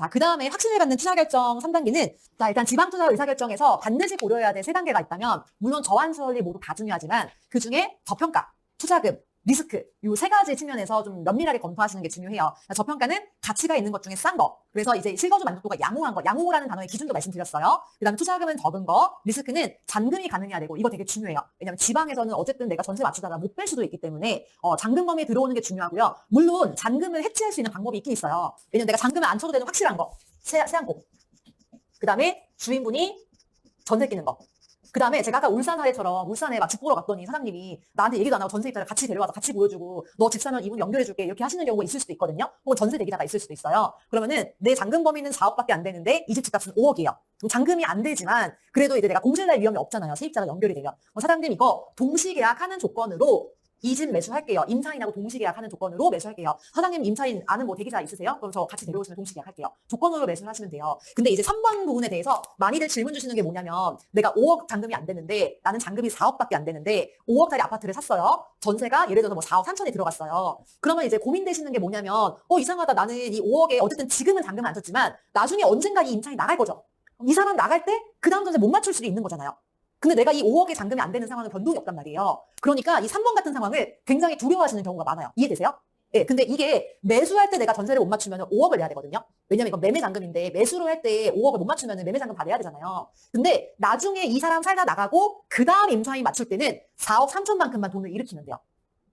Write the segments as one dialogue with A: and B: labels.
A: 자, 그 다음에 확신을 갖는 투자결정 3단계는, 자, 일단 지방투자 의사결정에서 반드시 고려해야 될 3단계가 있다면, 물론 저환수원리 모두 다 중요하지만, 그 중에 저평가, 투자금, 리스크, 요 3가지 측면에서 좀 면밀하게 검토하시는 게 중요해요. 저평가는 가치가 있는 것 중에 싼 거. 그래서 이제 실거주 만족도가 양호한 거. 양호라는 단어의 기준도 말씀드렸어요. 그 다음에 투자금은 적은 거. 리스크는 잔금이 가능해야 되고, 이거 되게 중요해요. 왜냐면 지방에서는 어쨌든 내가 전세 맞추다가 못 뺄 수도 있기 때문에, 잔금 범위에 들어오는 게 중요하고요. 물론 잔금을 해지할 수 있는 방법이 있긴 있어요. 왜냐면 내가 잔금을 안 쳐도 되는 확실한 거. 세안고. 그 다음에 주인분이 전세 끼는 거. 그 다음에 제가 아까 울산 사례처럼 울산에 막 집 보러 갔더니 사장님이 나한테 얘기도 안 하고 전세 입자를 같이 데려와서 같이 보여주고 너 집 사면 이분 연결해줄게 이렇게 하시는 경우가 있을 수도 있거든요. 혹은 전세 대기자가 있을 수도 있어요. 그러면은 내 잔금 범위는 4억밖에 안 되는데 이 집 집값은 5억이에요. 잔금이 안 되지만 그래도 이제 내가 공실날 위험이 없잖아요. 세입자가 연결이 되면. 사장님 이거 동시계약하는 조건으로 이 집 매수할게요. 임차인하고 동시계약하는 조건으로 매수할게요. 사장님 임차인 아는 뭐 대기자 있으세요? 그럼 저 같이 데려오시면 동시계약할게요. 조건으로 매수를 하시면 돼요. 근데 이제 3번 부분에 대해서 많이들 질문 주시는 게 뭐냐면 내가 5억 잔금이 안 되는데 나는 잔금이 4억밖에 안 되는데 5억짜리 아파트를 샀어요. 전세가 예를 들어서 뭐 4억 3천이 들어갔어요. 그러면 이제 고민되시는 게 뭐냐면 이상하다. 나는 이 5억에 어쨌든 지금은 잔금 안 쳤지만 나중에 언젠가 이 임차인이 나갈 거죠. 이 사람 나갈 때 그 다음 전세 못 맞출 수도 있는 거잖아요. 근데 내가 이 5억의 잔금이 안 되는 상황은 변동이 없단 말이에요. 그러니까 이 3번 같은 상황을 굉장히 두려워하시는 경우가 많아요. 이해되세요? 예, 근데 이게 매수할 때 내가 전세를 못 맞추면 5억을 내야 되거든요. 왜냐면 이건 매매 잔금인데 매수를 할 때 5억을 못 맞추면 매매 잔금 다 내야 되잖아요. 근데 나중에 이 사람 살다 나가고 그 다음 임차인 맞출 때는 4억 3천만큼만 돈을 일으키면 돼요.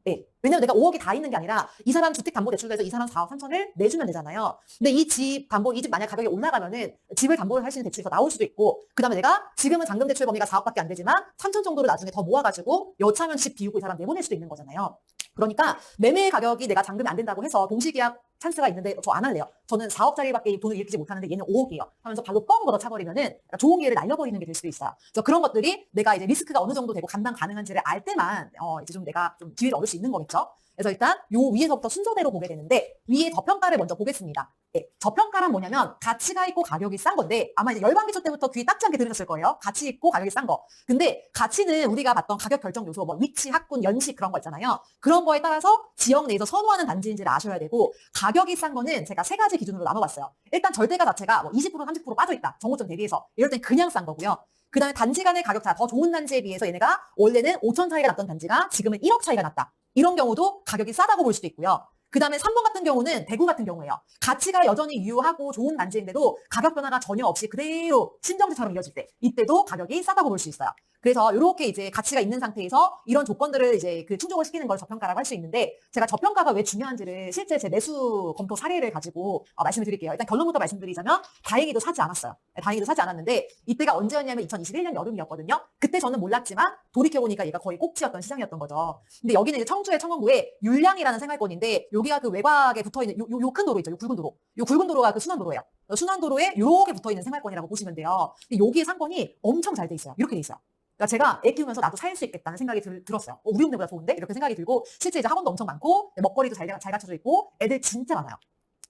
A: 예. 왜냐면 내가 5억이 다 있는 게 아니라 이 사람 주택담보대출에서 이 사람 4억 3천을 내주면 되잖아요. 근데 이 집 만약 가격이 올라가면은 집을 담보를 할 수 있는 대출이 더 나올 수도 있고, 그 다음에 내가 지금은 잔금 대출 범위가 4억밖에 안 되지만 3천 정도로 나중에 더 모아가지고 여차하면 집 비우고 이 사람 내보낼 수도 있는 거잖아요. 그러니까 매매 가격이 내가 잔금이 안 된다고 해서 동시계약 찬스가 있는데 저 안 할래요. 저는 4억짜리밖에 돈을 일으키지 못하는데 얘는 5억이에요. 하면서 발로 뻥 걷어차버리면은 좋은 기회를 날려버리는 게 될 수도 있어요. 그래서 그런 것들이 내가 이제 리스크가 어느 정도 되고 감당 가능한지를 알 때만 이제 좀 내가 좀 기회를 얻을 수 있는 거겠죠. 그래서 일단 요 위에서부터 순서대로 보게 되는데 위에 저평가를 먼저 보겠습니다. 예, 저평가란 뭐냐면 가치가 있고 가격이 싼 건데 아마 이제 열방기초 때부터 귀에 딱지 않게 들으셨을 거예요. 가치 있고 가격이 싼 거. 근데 가치는 우리가 봤던 가격 결정 요소 뭐 위치, 학군, 연식 그런 거 있잖아요. 그런 거에 따라서 지역 내에서 선호하는 단지인지를 아셔야 되고 가격이 싼 거는 제가 3가지 기준으로 나눠봤어요. 일단 절대가 자체가 뭐 20% 30% 빠져있다. 정고점 대비해서. 이럴 땐 그냥 싼 거고요. 그 다음에 단지 간의 가격 차, 더 좋은 단지에 비해서 얘네가 원래는 5천 차이가 났던 단지가 지금은 1억 차이가 났다. 이런 경우도 가격이 싸다고 볼 수도 있고요. 그 다음에 3번 같은 경우는 대구 같은 경우예요. 가치가 여전히 유효하고 좋은 단지인데도 가격 변화가 전혀 없이 그대로 신정지처럼 이어질 때 이때도 가격이 싸다고 볼 수 있어요. 그래서 이렇게 이제 가치가 있는 상태에서 이런 조건들을 이제 충족을 시키는 걸 저평가라고 할 수 있는데 제가 저평가가 왜 중요한지를 실제 제 매수 검토 사례를 가지고 말씀을 드릴게요. 일단 결론부터 말씀드리자면 다행히도 사지 않았어요. 다행히도 사지 않았는데 이때가 언제였냐면 2021년 여름이었거든요. 그때 저는 몰랐지만 돌이켜보니까 얘가 거의 꼭지였던 시장이었던 거죠. 근데 여기는 이제 청주의 청원구에 율량이라는 생활권인데 여기가 그 외곽에 붙어있는 요 큰 도로 있죠. 요 굵은 도로. 요 굵은 도로가 그 순환도로예요. 순환도로에 요렇게 붙어있는 생활권이라고 보시면 돼요. 근데 여기에 상권이 엄청 잘 돼 있어요. 이렇게 돼 있어요. 그러니까 제가 애 키우면서 나도 살 수 있겠다는 생각이 들었어요. 우리 동네보다 좋은데? 이렇게 생각이 들고 실제 이제 학원도 엄청 많고 먹거리도 잘 갖춰져 있고 애들 진짜 많아요.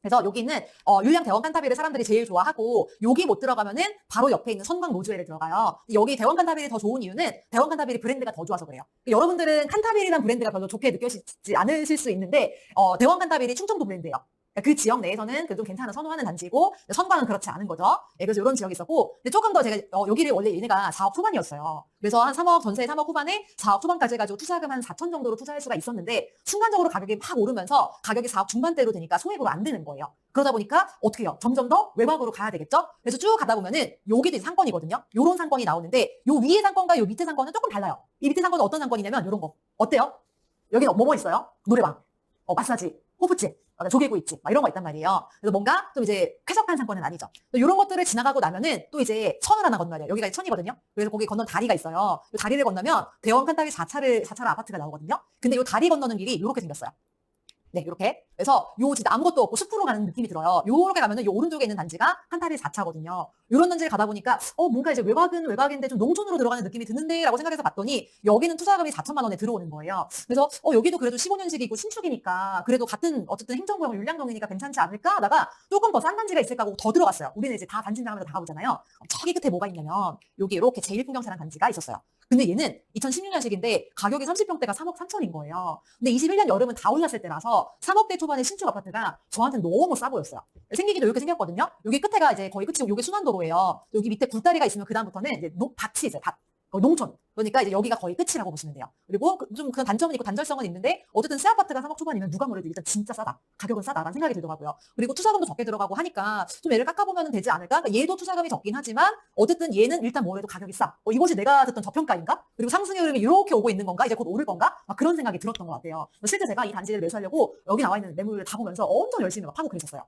A: 그래서 여기는 율량 대원 칸타빌을 사람들이 제일 좋아하고 여기 못 들어가면은 바로 옆에 있는 선광 로즈웰을 들어가요. 여기 대원 칸타빌이 더 좋은 이유는 대원 칸타빌이 브랜드가 더 좋아서 그래요. 여러분들은 칸타빌이라는 브랜드가 별로 좋게 느껴지지 않으실 수 있는데 대원 칸타빌이 충청도 브랜드예요. 그 지역 내에서는 좀 괜찮은 선호하는 단지고 선광은 그렇지 않은 거죠. 네, 그래서 이런 지역이 있었고 근데 조금 더 제가 여기를 원래 얘네가 4억 후반이었어요. 그래서 한 3억 전세 3억 후반에 4억 후반까지 해가지고 투자금 한 4천 정도로 투자할 수가 있었는데 순간적으로 가격이 막 오르면서 가격이 4억 중반대로 되니까 소액으로 안 되는 거예요. 그러다 보니까 어떻게 해요? 점점 더 외곽으로 가야 되겠죠? 그래서 쭉 가다 보면은 여기도 이제 상권이거든요. 요런 상권이 나오는데 요 위에 상권과 요 밑에 상권은 조금 달라요. 이 밑에 상권은 어떤 상권이냐면 요런 거. 어때요? 여기는 뭐뭐 있어요? 노래방, 마사지, 호프집, 조개구이집 막 이런 거 있단 말이에요. 그래서 뭔가 좀 이제 쾌적한 상권은 아니죠. 이런 것들을 지나가고 나면은 또 이제 천을 하나 건너야 돼요. 여기가 천이거든요. 그래서 거기 건넌 다리가 있어요. 이 다리를 건너면 대원 칸타빌 4차로 아파트가 나오거든요. 근데 이 다리 건너는 길이 이렇게 생겼어요. 네, 이렇게. 그래서 요 진짜 아무것도 없고 숲으로 가는 느낌이 들어요. 요렇게 가면은 요 오른쪽에 있는 단지가 칸타빌 4차거든요. 요런 단지를 가다 보니까 뭔가 이제 외곽은 외곽인데 좀 농촌으로 들어가는 느낌이 드는데라고 생각해서 봤더니 여기는 투자금이 4천만 원에 들어오는 거예요. 그래서 여기도 그래도 15년식이고 신축이니까 그래도 같은 어쨌든 행정구역 율량동이니까 괜찮지 않을까 하다가 조금 더 싼 단지가 있을까 하고 더 들어갔어요. 우리는 이제 다 단지 인장하면서 다 가보잖아요. 저기 끝에 뭐가 있냐면 여기 이렇게 제1풍경차라는 단지가 있었어요. 근데 얘는 2016년식인데 가격이 30평대가 3억 3천인 거예요. 근데 21년 여름은 다 올랐을 때라서 3억대 초반의 신축 아파트가 저한테는 너무 싸 보였어요. 생기기도 이렇게 생겼거든요. 여기 끝에가 이제 거의 끝이고 여기 순환도로예요. 여기 밑에 굴다리가 있으면 그다음부터는 이제 밭이 이제 밭. 농촌. 그러니까 이제 여기가 거의 끝이라고 보시면 돼요. 그리고 좀 그런 단점은 있고 단절성은 있는데 어쨌든 새 아파트가 3억 초반이면 누가 뭐래도 일단 진짜 싸다. 가격은 싸다라는 생각이 들더라고요. 그리고 투자금도 적게 들어가고 하니까 좀 얘를 깎아보면 되지 않을까? 그러니까 얘도 투자금이 적긴 하지만 어쨌든 얘는 일단 뭐래도 가격이 싸. 이것이 내가 듣던 저평가인가? 그리고 상승의 흐름이 이렇게 오고 있는 건가? 이제 곧 오를 건가? 막 그런 생각이 들었던 것 같아요. 실제 제가 이 단지를 매수하려고 여기 나와 있는 매물을 다 보면서 엄청 열심히 막 파고 그랬었어요.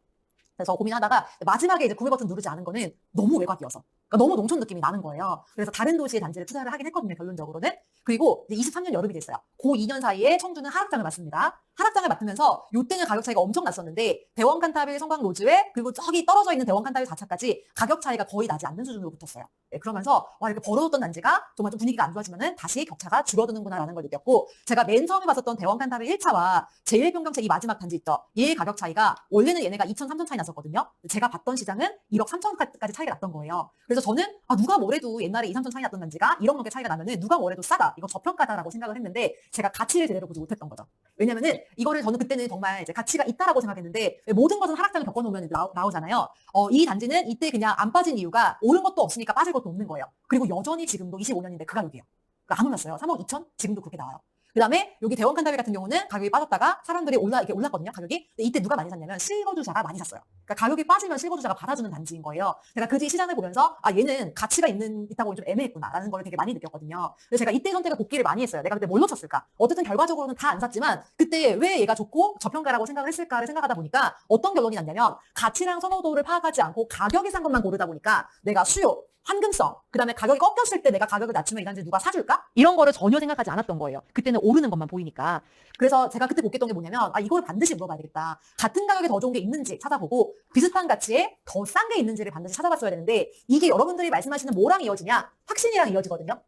A: 그래서 고민하다가 마지막에 이제 구매 버튼 누르지 않은 거는 너무 외곽이어서. 그러니까 너무 농촌 느낌이 나는 거예요. 그래서 다른 도시의 단지를 투자를 하긴 했거든요, 결론적으로는. 그리고 이제 23년 여름이 됐어요. 그 2년 사이에 청주는 하락장을 맞습니다. 하락장을 맡으면서 요때는 가격 차이가 엄청 났었는데 대원 칸타빌 성곽 노즈에 그리고 저기 떨어져 있는 대원 칸타빌 4차까지 가격 차이가 거의 나지 않는 수준으로 붙었어요. 네, 그러면서 와 이렇게 벌어졌던 단지가 정말 좀 분위기가 안 좋아지면은 다시 격차가 줄어드는구나라는 걸 느꼈고 제가 맨 처음에 봤었던 대원 칸타빌 1차와 제1평경채 이 마지막 단지 있죠. 얘의 가격 차이가 원래는 얘네가 2천, 3천 차이 났었거든요. 제가 봤던 시장은 1억 3천까지 차이가 났던 거예요. 그래서 저는 누가 뭐래도 옛날에 2, 3천 차이 났던 단지가 1억 넘게 차이가 나면은 누가 뭐래도 싸다. 이거 저평가다라고 생각을 했는데 제가 가치를 제대로 보지 못했던 거죠. 왜냐면은 이거를 저는 그때는 정말 이제 가치가 있다라고 생각했는데 모든 것은 하락장을 겪어놓으면 나오잖아요. 이 단지는 이때 그냥 안 빠진 이유가 오른 것도 없으니까 빠질 것도 없는 거예요. 그리고 여전히 지금도 25년인데 그 가격이에요. 그러니까 안 올랐어요. 3억 2천? 지금도 그렇게 나와요. 그 다음에 여기 대원 칸타빌 같은 경우는 가격이 빠졌다가 사람들이 이렇게 올랐거든요, 가격이. 근데 이때 누가 많이 샀냐면 실거주자가 많이 샀어요. 그러니까 가격이 빠지면 실거주자가 받아주는 단지인 거예요. 제가 그 뒤 시장을 보면서 얘는 가치가 있다고 좀 애매했구나라는 걸 되게 많이 느꼈거든요. 그래서 제가 이때 선택을 곱기를 많이 했어요. 내가 그때 뭘 놓쳤을까? 어쨌든 결과적으로는 다 안 샀지만 그때 왜 얘가 좋고 저평가라고 생각을 했을까를 생각하다 보니까 어떤 결론이 났냐면 가치랑 선호도를 파악하지 않고 가격이 산 것만 고르다 보니까 내가 수요, 환금성, 그 다음에 가격이 꺾였을 때 내가 가격을 낮추면 이 단지 누가 사줄까? 이런 거를 전혀 생각하지 않았던 거예요. 그때는 오르는 것만 보이니까. 그래서 제가 그때 곱겠던 게 뭐냐면 이걸 반드시 물어봐야 되겠다. 같은 가격에 더 좋은 게 있는지 찾아보고 비슷한 가치에 더 싼 게 있는지를 반드시 찾아봤어야 되는데 이게 여러분들이 말씀하시는 뭐랑 이어지냐? 확신이랑 이어지거든요.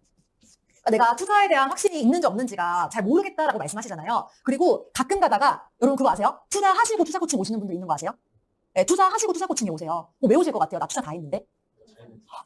A: 내가 투자에 대한 확신이 있는지 없는지가 잘 모르겠다라고 말씀하시잖아요. 그리고 가끔 가다가 여러분 그거 아세요? 투자하시고 투자 코칭 오시는 분들 있는 거 아세요? 네, 투자하시고 투자 코칭에 오세요. 왜 오실 것 같아요? 나 투자 다 했는데.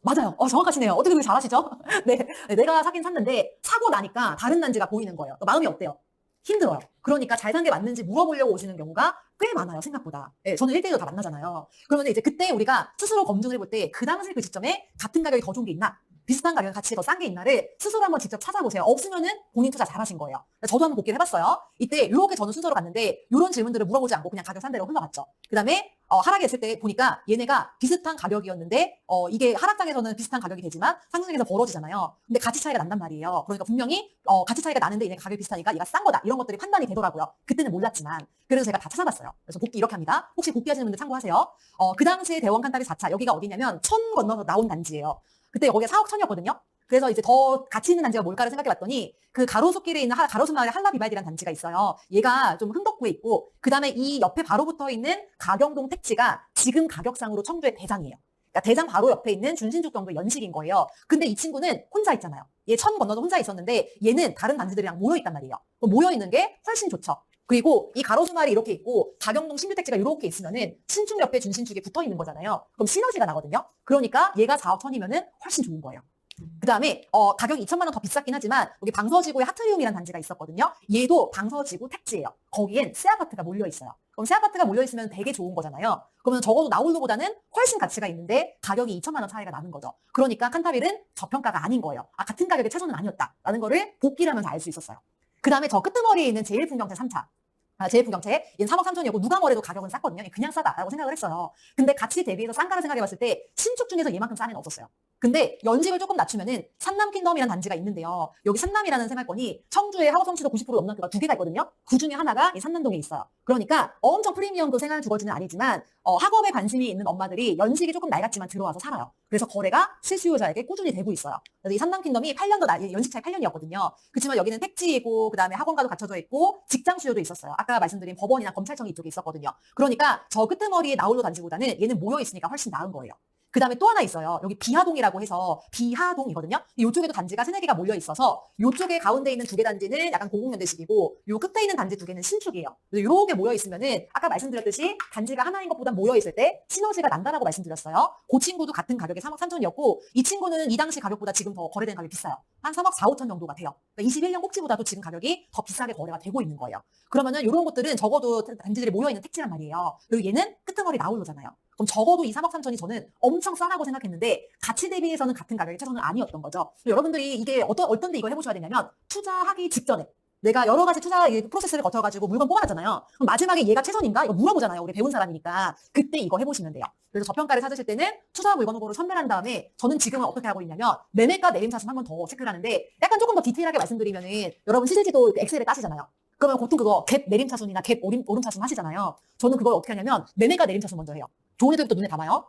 A: 맞아요. 정확하시네요. 어떻게 그렇게 잘하시죠? 네. 내가 사긴 샀는데 사고 나니까 다른 단지가 보이는 거예요. 마음이 어때요? 힘들어요. 그러니까 잘 산 게 맞는지 물어보려고 오시는 경우가 꽤 많아요, 생각보다. 네, 저는 1대1로 다 만나잖아요. 그러면 이제 그때 우리가 스스로 검증을 해볼 때 그 당시 그 시점에 같은 가격이 더 좋은 게 있나? 비슷한 가격 가치 더 싼 게 있나를 스스로 한번 직접 찾아보세요. 없으면은 본인 투자 잘하신 거예요. 저도 한번 복기를 해봤어요. 이때 이렇게 저는 순서로 갔는데 이런 질문들을 물어보지 않고 그냥 가격 싼 대로 흘러갔죠. 그 다음에 하락이 했을 때 보니까 얘네가 비슷한 가격이었는데 이게 하락장에서는 비슷한 가격이 되지만 상승에서 벌어지잖아요. 근데 가치 차이가 난단 말이에요. 그러니까 분명히 가치 차이가 나는데 얘네 가격이 비슷하니까 얘가 싼 거다. 이런 것들이 판단이 되더라고요. 그때는 몰랐지만. 그래서 제가 다 찾아봤어요. 그래서 복기 이렇게 합니다. 혹시 복기하시는 분들 참고하세요. 그 당시에 대원 칸타빌 4차 여기가 어디냐면 천 건너서 나온 단지예요. 그때 여기가 4억 천이었거든요. 그래서 이제 더 가치 있는 단지가 뭘까를 생각해봤더니 그 가로수길에 있는 가로수마을에 한라비발디라는 단지가 있어요. 얘가 좀 흥덕구에 있고 그 다음에 이 옆에 바로 붙어 있는 가경동 택지가 지금 가격상으로 청주의 대장이에요. 그러니까 대장 바로 옆에 있는 준신축 정도 연식인 거예요. 근데 이 친구는 혼자 있잖아요. 얘 천 건너서 혼자 있었는데 얘는 다른 단지들이랑 모여있단 말이에요. 모여있는 게 훨씬 좋죠. 그리고 이 가로수마을이 이렇게 있고 가경동 신규택지가 이렇게 있으면은 신축 옆에 준신축이 붙어 있는 거잖아요. 그럼 시너지가 나거든요. 그러니까 얘가 4억 천이면은 훨씬 좋은 거예요. 그 다음에 가격이 2천만 원 더 비쌌긴 하지만 여기 방서지구에 하트리움이라는 단지가 있었거든요. 얘도 방서지구 택지예요. 거기엔 새 아파트가 몰려 있어요. 그럼 새 아파트가 몰려 있으면 되게 좋은 거잖아요. 그러면 적어도 나홀로보다는 훨씬 가치가 있는데 가격이 2천만 원 차이가 나는 거죠. 그러니까 칸타빌은 저평가가 아닌 거예요. 같은 가격의 최소는 아니었다라는 거를 복기를 하면서 알 수 있었어요. 그 다음에 저 끄트머리에 있는 제1풍경채 3차. 제1풍경채 얘는 3억 3천이었고 누가 뭐래도 가격은 쌌거든요. 그냥 싸다라고 생각을 했어요. 근데 가치 대비해서 싼가를 생각해봤을 때 신축 중에서 얘만큼 싼 애는 없었어요. 근데 연식을 조금 낮추면은 산남킹덤이라는 단지가 있는데요. 여기 산남이라는 생활권이 청주의 학업 성취도 90% 넘는 학교가 2개가 있거든요. 그 중에 하나가 이 산남동에 있어요. 그러니까 엄청 프리미엄 그 생활 주거지는 아니지만 학업에 관심이 있는 엄마들이 연식이 조금 낡았지만 들어와서 살아요. 그래서 거래가 실수요자에게 꾸준히 되고 있어요. 그래서 이 산남킹덤이 8년도 연식 차이 8년이었거든요. 그렇지만 여기는 택지이고 그다음에 학원가도 갖춰져 있고 직장 수요도 있었어요. 아까 말씀드린 법원이나 검찰청이 이쪽에 있었거든요. 그러니까 저 끄트머리의 나홀로 단지보다는 얘는 모여 있으니까 훨씬 나은 거예요. 그 다음에 또 하나 있어요. 여기 비하동이라고 해서 비하동이거든요. 이쪽에도 단지가 3-4개가 몰려 있어서 이쪽에 가운데 있는 2개 단지는 약간 공공연대식이고 요 끝에 있는 단지 2개는 신축이에요. 그래서 이렇게 모여 있으면은 아까 말씀드렸듯이 단지가 하나인 것보다 모여 있을 때 시너지가 난다라고 말씀드렸어요. 그 친구도 같은 가격에 3억 3천이었고 이 친구는 이 당시 가격보다 지금 더 거래된 가격이 비싸요. 한 3억 4, 5천 정도가 돼요. 그러니까 21년 꼭지보다도 지금 가격이 더 비싸게 거래가 되고 있는 거예요. 그러면은 이런 것들은 적어도 단지들이 모여 있는 택지란 말이에요. 그리고 얘는 끄트머리 나홀로잖아요. 그럼 적어도 이 3억 3천이 저는 엄청 싸다고 생각했는데 가치 대비해서는 같은 가격이 최소는 아니었던 거죠. 여러분들이 이게 어떤 데 이걸 해보셔야 되냐면 투자하기 직전에 내가 여러 가지 투자 프로세스를 거쳐가지고 물건 뽑아놨잖아요. 그럼 마지막에 얘가 최선인가? 이거 물어보잖아요. 우리 배운 사람이니까. 그때 이거 해보시면 돼요. 그래서 저평가를 찾으실 때는 투자 물건 후보를 선별한 다음에 저는 지금은 어떻게 하고 있냐면 매매가 내림차순 한 번 더 체크를 하는데 약간 조금 더 디테일하게 말씀드리면은 여러분 시세지도 엑셀에 따시잖아요. 그러면 보통 그거 갭 내림차순이나 갭 오름차순 하시잖아요. 저는 그걸 어떻게 하냐면 매매가 내림차순 먼저 해요. 좋은 애들부터 눈에 담아요.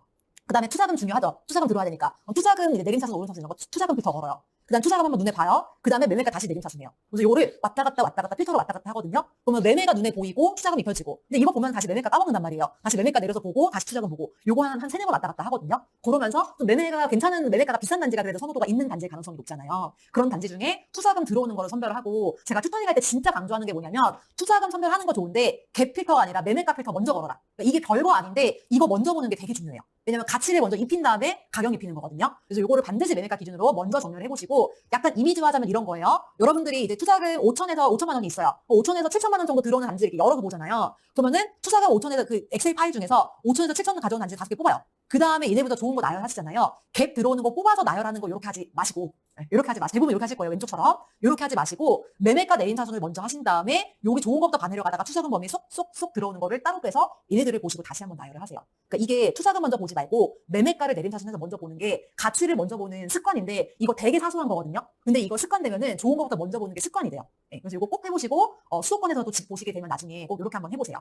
A: 그 다음에 투자금 중요하죠. 투자금 들어와야 되니까. 투자금 이제 내림차순 오름차순 이런 거 투자금부터 걸어요. 그 다음 투자금 한번 눈에 봐요. 그 다음에 매매가 다시 내림차순이에요. 그래서 요거를 왔다 갔다 필터로 왔다 갔다 하거든요. 그러면 매매가 눈에 보이고 투자금이 펴지고. 근데 이거 보면 다시 매매가 까먹는단 말이에요. 다시 매매가 내려서 보고 다시 투자금 보고. 요거 한 3-4번 왔다 갔다 하거든요. 그러면서 좀 매매가 괜찮은 매매가가 비싼 단지가 그래도 선호도가 있는 단지의 가능성이 높잖아요. 그런 단지 중에 투자금 들어오는 거를 선별을 하고 제가 튜터닝 할 때 진짜 강조하는 게 뭐냐면 투자금 선별하는 거 좋은데 갭 필터가 아니라 매매가 필터 먼저 걸어라. 그러니까 이게 별거 아닌데 이거 먼저 보는 게 되게 중요해요. 왜냐면 가치를 먼저 입힌 다음에 가격 입히는 거거든요. 그래서 요거를 반드시 매매가 기준으로 먼저 정리를 해보시고 약간 이미지화하자면 이런 거예요. 여러분들이 이제 투자금 5천에서 5천만 원이 있어요. 5천에서 7천만 원 정도 들어오는 단지 이렇게 여러 개 보잖아요. 그러면은 투자금 5천에서 그 엑셀 파일 중에서 5천에서 7천을 가져온 단지 5개 뽑아요. 그 다음에 얘네보다 좋은 거 나열하시잖아요. 갭 들어오는 거 뽑아서 나열하는 거 이렇게 하지 마시고 이렇게 하지 마시고 대부분 이렇게 하실 거예요. 왼쪽처럼 이렇게 하지 마시고 매매가 내림차순을 먼저 하신 다음에 여기 좋은 것부터 가내려가다가 투자금 범위 쏙쏙쏙 들어오는 거를 따로 빼서 얘네들을 보시고 다시 한번 나열을 하세요. 그러니까 이게 투자금 먼저 보지 말고 매매가를 내림차순에서 먼저 보는 게 가치를 먼저 보는 습관인데 이거 되게 사소한 거거든요. 근데 이거 습관 되면은 좋은 것부터 먼저 보는 게 습관이 돼요. 네, 그래서 이거 꼭 해보시고 수도권에서도 집 보시게 되면 나중에 꼭 이렇게 한번 해보세요.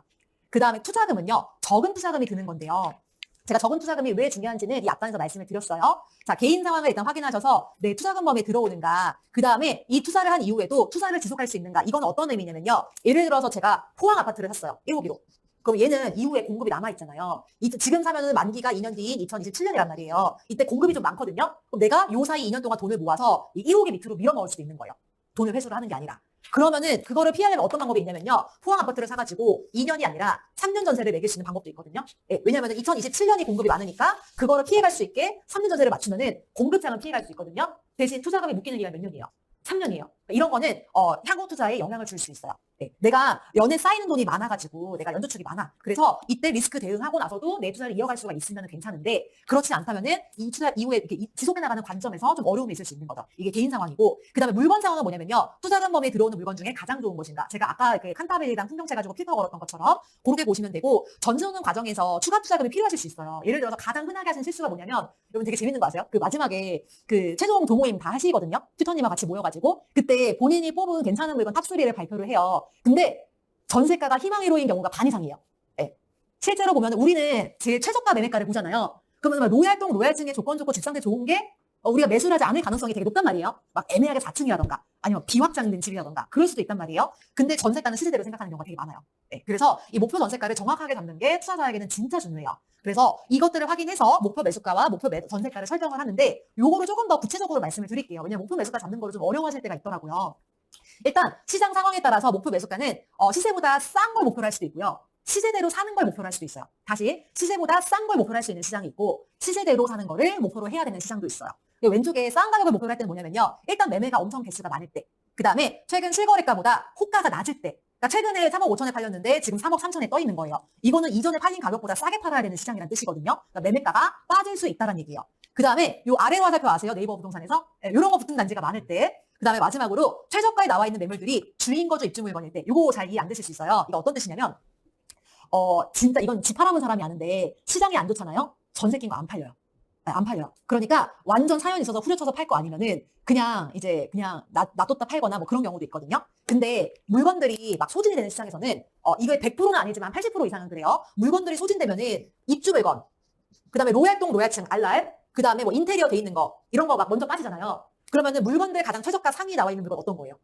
A: 그 다음에 투자금은요. 적은 투자금이 드는 건데요. 제가 적은 투자금이 왜 중요한지는 이 앞단에서 말씀을 드렸어요. 자, 개인 상황을 일단 확인하셔서 내 투자금 범위에 들어오는가, 그 다음에 이 투자를 한 이후에도 투자를 지속할 수 있는가, 이건 어떤 의미냐면요. 예를 들어서 제가 포항 아파트를 샀어요. 1호기로. 그럼 얘는 이후에 공급이 남아있잖아요. 지금 사면은 만기가 2년 뒤인 2027년이란 말이에요. 이때 공급이 좀 많거든요. 그럼 내가 요 사이 2년 동안 돈을 모아서 이 1호기 밑으로 밀어넣을 수도 있는 거예요. 돈을 회수를 하는 게 아니라. 그러면은 그거를 피하려면 어떤 방법이 있냐면요. 포항 아파트를 사가지고 2년이 아니라 3년 전세를 매길 수 있는 방법도 있거든요. 예, 왜냐하면 2027년이 공급이 많으니까 그거를 피해갈 수 있게 3년 전세를 맞추면은 공급장은 피해갈 수 있거든요. 대신 투자금이 묶이는 기간 몇 년이에요? 3년이에요. 이런 거는 향후 투자에 영향을 줄 수 있어요. 네, 내가 연에 쌓이는 돈이 많아가지고 내가 연저축이 많아. 그래서 이때 리스크 대응하고 나서도 내 투자를 이어갈 수가 있으면 괜찮은데 그렇지 않다면은 이 투자 이후에 이렇게 지속해 나가는 관점에서 좀 어려움이 있을 수 있는 거죠. 이게 개인 상황이고 그다음에 물건 상황은 뭐냐면요. 투자금 범위에 들어오는 물건 중에 가장 좋은 것인가. 제가 아까 이렇게 칸타빌이랑 풍경채 가지고 필터 걸었던 것처럼 그렇게 보시면 되고 전세오는 과정에서 추가 투자금이 필요하실 수 있어요. 예를 들어서 가장 흔하게 하시는 실수가 뭐냐면 여러분 되게 재밌는 거 아세요? 그 마지막에 그 최종 동호인 다 하시거든요. 튜터님과 같이 모여가지고 그때 본인이 뽑은 괜찮은 물건 탑3를 발표를 해요. 근데 전세가가 희망회로인 경우가 반 이상이에요. 네. 실제로 보면 우리는 제일 최저가 매매가를 보잖아요. 그러면 로얄동, 로얄층의 조건 좋고 집상대 좋은 게 우리가 매수를 하지 않을 가능성이 되게 높단 말이에요. 막 애매하게 4층이라던가 아니면 비확장된 집이라던가 그럴 수도 있단 말이에요. 근데 전세가는 시세대로 생각하는 경우가 되게 많아요. 네. 그래서 이 목표 전세가를 정확하게 잡는 게 투자자에게는 진짜 중요해요. 그래서 이것들을 확인해서 목표 매수가와 목표 전세가를 설정을 하는데 요거를 조금 더 구체적으로 말씀을 드릴게요. 왜냐면 목표 매수가 잡는 거를 좀 어려워하실 때가 있더라고요. 일단 시장 상황에 따라서 목표 매수가는 시세보다 싼 걸 목표로 할 수도 있고요. 시세대로 사는 걸 목표로 할 수도 있어요. 다시 시세보다 싼 걸 목표로 할 수 있는 시장이 있고 시세대로 사는 거를 목표로 해야 되는 시장도 있어요. 왼쪽에 싼 가격을 목표로 할 때는 뭐냐면요. 일단 매매가 엄청 개수가 많을 때 그 다음에 최근 실거래가보다 호가가 낮을 때 그러니까 최근에 3억 5천에 팔렸는데 지금 3억 3천에 떠 있는 거예요. 이거는 이전에 팔린 가격보다 싸게 팔아야 되는 시장이라는 뜻이거든요. 그러니까 매매가가 빠질 수 있다는 얘기예요. 그 다음에 요 아래 화살표 아세요? 네이버 부동산에서 이런 거 붙은 단지가 많을 때 그 다음에 마지막으로 최저가에 나와 있는 매물들이 주인 거주 입주 물건일 때 요거 잘 이해 안 되실 수 있어요. 이거 어떤 뜻이냐면 진짜 이건 집 팔아본 사람이 아는데 시장이 안 좋잖아요. 전세 낀 거 안 팔려요. 안 팔려요. 그러니까 완전 사연이 있어서 후려쳐서 팔 거 아니면은 그냥 놔뒀다 팔거나 뭐 그런 경우도 있거든요. 근데 물건들이 막 소진이 되는 시장에서는 이게 100%는 아니지만 80% 이상은 그래요. 물건들이 소진되면은 입주 물건, 그다음에 로얄동 로얄층 알랄, 그다음에 뭐 인테리어 돼 있는 거 이런 거 막 먼저 빠지잖아요. 그러면은 물건들 가장 최저가 상위 나와 있는 물건 어떤 거예요?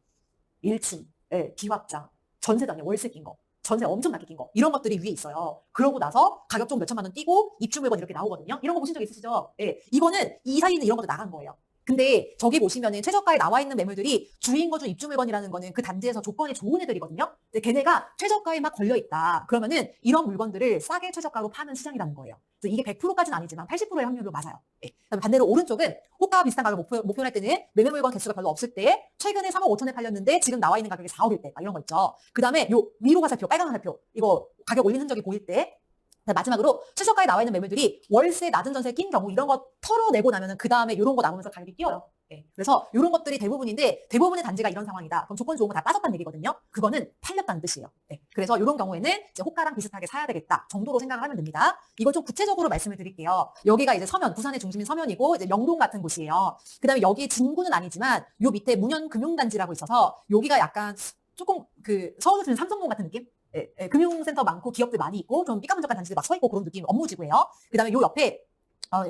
A: 1층, 예, 비확장, 전세도 아니야 월세 낀 거. 전세 엄청 낮게 낀 거. 이런 것들이 위에 있어요. 그러고 나서 가격 좀 몇천만 원 뛰고 입주 물건 이렇게 나오거든요. 이런 거 보신 적 있으시죠? 예. 이거는 이 사이는 이런 것도 나간 거예요. 근데 저기 보시면은 최저가에 나와 있는 매물들이 주인 거주 입주 물건이라는 거는 그 단지에서 조건이 좋은 애들이거든요. 근데 걔네가 최저가에 막 걸려 있다. 그러면은 이런 물건들을 싸게 최저가로 파는 시장이라는 거예요. 그래서 이게 100%까지는 아니지만 80%의 확률로 맞아요. 예. 그다음에 반대로 오른쪽은 호가와 비슷한 가격 목표를 할 때는 매매 물건 개수가 별로 없을 때 최근에 3억 5천에 팔렸는데 지금 나와 있는 가격이 4억일 때 이런 거 있죠. 그다음에 요 위로 화살표, 빨간 화살표 이거 가격 올린 흔적이 보일 때 마지막으로 최저가에 나와 있는 매물들이 월세 낮은 전세에 낀 경우 이런 거 털어내고 나면은 그 다음에 이런 거 나오면서 가격이 뛰어요. 예. 그래서 이런 것들이 대부분인데 대부분의 단지가 이런 상황이다. 그럼 조건 좋은 거 다 빠졌다는 얘기거든요. 그거는 팔렸다는 뜻이에요. 예. 그래서 이런 경우에는 이제 호가랑 비슷하게 사야 되겠다 정도로 생각을 하면 됩니다. 이걸 좀 구체적으로 말씀을 드릴게요. 여기가 이제 서면, 부산의 중심인 서면이고 이제 명동 같은 곳이에요. 그다음에 여기 진구는 아니지만 요 밑에 문현금융단지라고 있어서 여기가 약간 조금 그 서울에서 치면 삼성동 같은 느낌? 예, 예, 금융센터 많고 기업들 많이 있고 좀 삐까번쩍한 단지들 막 서 있고 그런 느낌 업무지구예요. 그다음에 요 옆에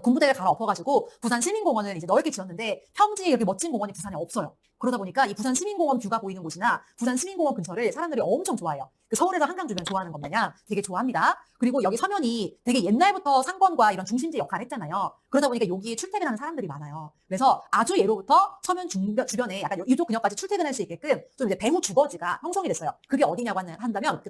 A: 군부대를 갈아엎어가지고 부산 시민공원을 이제 넓게 지었는데 평지에 이렇게 멋진 공원이 부산에 없어요. 그러다 보니까 이 부산 시민공원 뷰가 보이는 곳이나 부산 시민공원 근처를 사람들이 엄청 좋아해요. 그 서울에서 한강 주변 좋아하는 것 마냥 되게 좋아합니다. 그리고 여기 서면이 되게 옛날부터 상권과 이런 중심지 역할을 했잖아요. 그러다 보니까 여기에 출퇴근하는 사람들이 많아요. 그래서 아주 예로부터 서면 주변에 약간 이쪽 근역까지 출퇴근할 수 있게끔 좀 이제 배후 주거지가 형성이 됐어요. 그게 어디냐고 한다면 그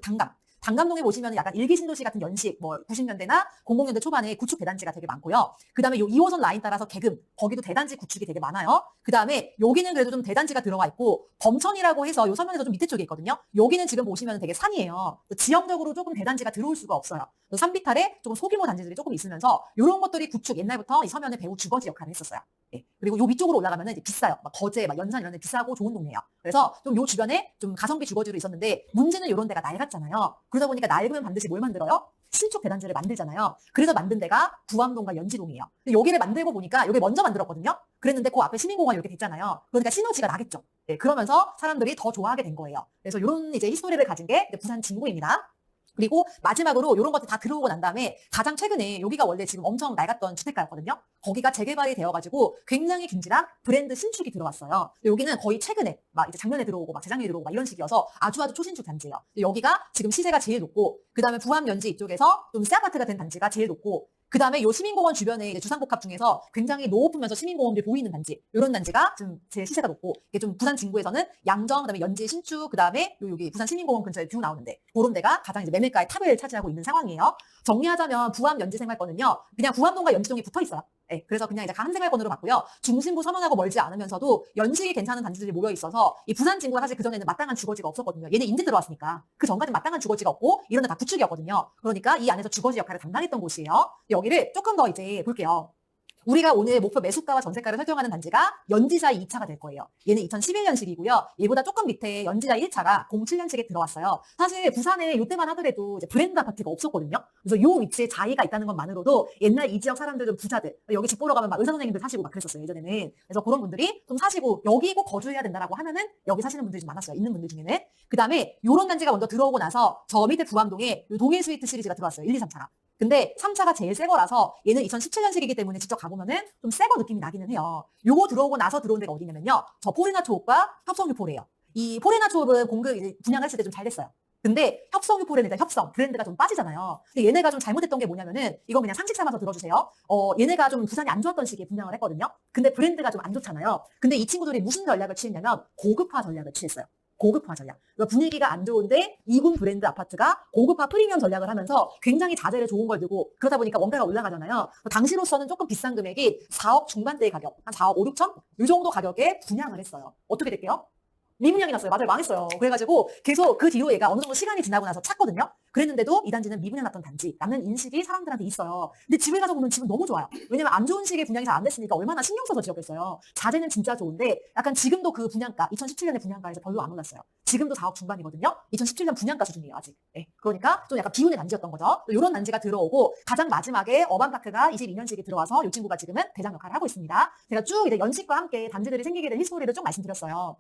A: 단감동에 보시면 약간 일기 신도시 같은 연식, 뭐 90년대나 00년대 초반에 구축 대단지가 되게 많고요. 그 다음에 요 2호선 라인 따라서 개금, 거기도 대단지 구축이 되게 많아요. 그 다음에 여기는 그래도 좀 대단지가 들어가 있고 범천이라고 해서 요 서면에서 좀 밑에 쪽에 있거든요. 여기는 지금 보시면 되게 산이에요. 지형적으로 조금 대단지가 들어올 수가 없어요. 산비탈에 조금 소규모 단지들이 조금 있으면서 이런 것들이 구축 옛날부터 이 서면의 배후 주거지 역할을 했었어요. 예. 그리고 요 위쪽으로 올라가면은 이제 비싸요. 막 거제, 막 연산 이런 데 비싸고 좋은 동네예요. 그래서 좀 요 주변에 좀 가성비 주거지로 있었는데 문제는 이런 데가 낡았잖아요. 그러다 보니까 낡으면 반드시 뭘 만들어요? 신축 대단지를 만들잖아요. 그래서 만든 데가 부암동과 연지동이에요. 근데 여기를 만들고 보니까 여기 먼저 만들었거든요. 그랬는데 그 앞에 시민공원 이렇게 됐잖아요. 그러니까 시너지가 나겠죠. 예, 그러면서 사람들이 더 좋아하게 된 거예요. 그래서 이런 이제 히스토리를 가진 게 부산 진구입니다. 그리고 마지막으로 이런 것들 다 들어오고 난 다음에 가장 최근에 여기가 원래 지금 엄청 낡았던 주택가였거든요. 거기가 재개발이 되어가지고 굉장히 김지랑 브랜드 신축이 들어왔어요. 여기는 거의 최근에 막 이제 작년에 들어오고 막 재작년에 들어오고 막 이런 식이어서 아주 초신축 단지예요. 여기가 지금 시세가 제일 높고 그 다음에 부암 연지 이쪽에서 좀 새 아파트가 된 단지가 제일 높고 그 다음에 요 시민공원 주변에 이제 주상복합 중에서 굉장히 높으면서 시민공원들이 보이는 단지 이런 단지가 좀 제일 시세가 높고 이게 좀 부산 진구에서는 양정 그다음에 연지 신축 그다음에 여기 부산 시민공원 근처에 뷰 나오는데 그런 데가 가장 이제 매매가의 탑을 차지하고 있는 상황이에요. 정리하자면 부암 연지 생활권은요 그냥 부암동과 연지동이 붙어 있어요. 네, 그래서 그냥 이제 한 생활권으로 봤고요. 중심부 서면하고 멀지 않으면서도 연식이 괜찮은 단지들이 모여 있어서 이 부산 진구가 사실 그 전에는 마땅한 주거지가 없었거든요. 얘네 임대 들어왔으니까 그 전까지 마땅한 주거지가 없고 이런 데 다 구축이었거든요. 그러니까 이 안에서 주거지 역할을 담당했던 곳이에요. 여기를 조금 더 이제 볼게요. 우리가 오늘 목표 매수가와 전세가를 설정하는 단지가 연지사 2차가 될 거예요. 얘는 2011년식이고요. 얘보다 조금 밑에 연지사 1차가 07년식에 들어왔어요. 사실 부산에 이때만 하더라도 이제 브랜드 아파트가 없었거든요. 그래서 이 위치에 자이가 있다는 것만으로도 옛날 이 지역 사람들은 부자들, 여기 집 보러 가면 막 의사 선생님들 사시고 막 그랬었어요, 예전에는. 그래서 그런 분들이 좀 사시고 여기 꼭 거주해야 된다라고 하면은 여기 사시는 분들이 좀 많았어요. 있는 분들 중에는. 그 다음에 요런 단지가 먼저 들어오고 나서 저 밑에 부암동에 동해 스위트 시리즈가 들어왔어요. 1, 2, 3차가. 근데 3차가 제일 새 거라서 얘는 2017년식이기 때문에 직접 가보면은 좀 새 거 느낌이 나기는 해요. 요거 들어오고 나서 들어온 데가 어디냐면요. 저 포레나 초업과 협성유 포레예요. 이 포레나 초업은 공급 이제 분양했을 때 좀 잘 됐어요. 근데 협성유 포레는 일단 협성, 브랜드가 좀 빠지잖아요. 근데 얘네가 좀 잘못했던 게 뭐냐면은 이건 그냥 상식 삼아서 들어주세요. 얘네가 좀 부산이 안 좋았던 시기에 분양을 했거든요. 근데 브랜드가 좀 안 좋잖아요. 근데 이 친구들이 무슨 전략을 취했냐면 고급화 전략을 취했어요. 고급화 전략. 그러니까 분위기가 안 좋은데 2군 브랜드 아파트가 고급화 프리미엄 전략을 하면서 굉장히 자재를 좋은 걸 두고 그러다 보니까 원가가 올라가잖아요. 당시로서는 조금 비싼 금액이 4억 중반대의 가격, 한 4억 5, 6천? 이 정도 가격에 분양을 했어요. 어떻게 될게요? 미분양이 났어요. 맞아요. 망했어요. 그래가지고 계속 그 뒤로 얘가 어느 정도 시간이 지나고 나서 찼거든요. 그랬는데도 이 단지는 미분양 났던 단지라는 인식이 사람들한테 있어요. 근데 집에 가서 보면 집은 너무 좋아요. 왜냐면 안 좋은 시기에 분양이 잘 안 됐으니까 얼마나 신경 써서 지었겠어요. 자재는 진짜 좋은데 약간 지금도 그 분양가, 2017년에 분양가에서 별로 안 올랐어요. 지금도 4억 중반이거든요. 2017년 분양가 수준이에요, 아직. 네. 그러니까 좀 약간 비운의 단지였던 거죠. 이런 단지가 들어오고 가장 마지막에 어반파크가 22년식이 들어와서 이 친구가 지금은 대장 역할을 하고 있습니다. 제가 쭉 이제 연식과 함께 단지들이 생기게 된 히스토리를 쭉 말씀드렸어요.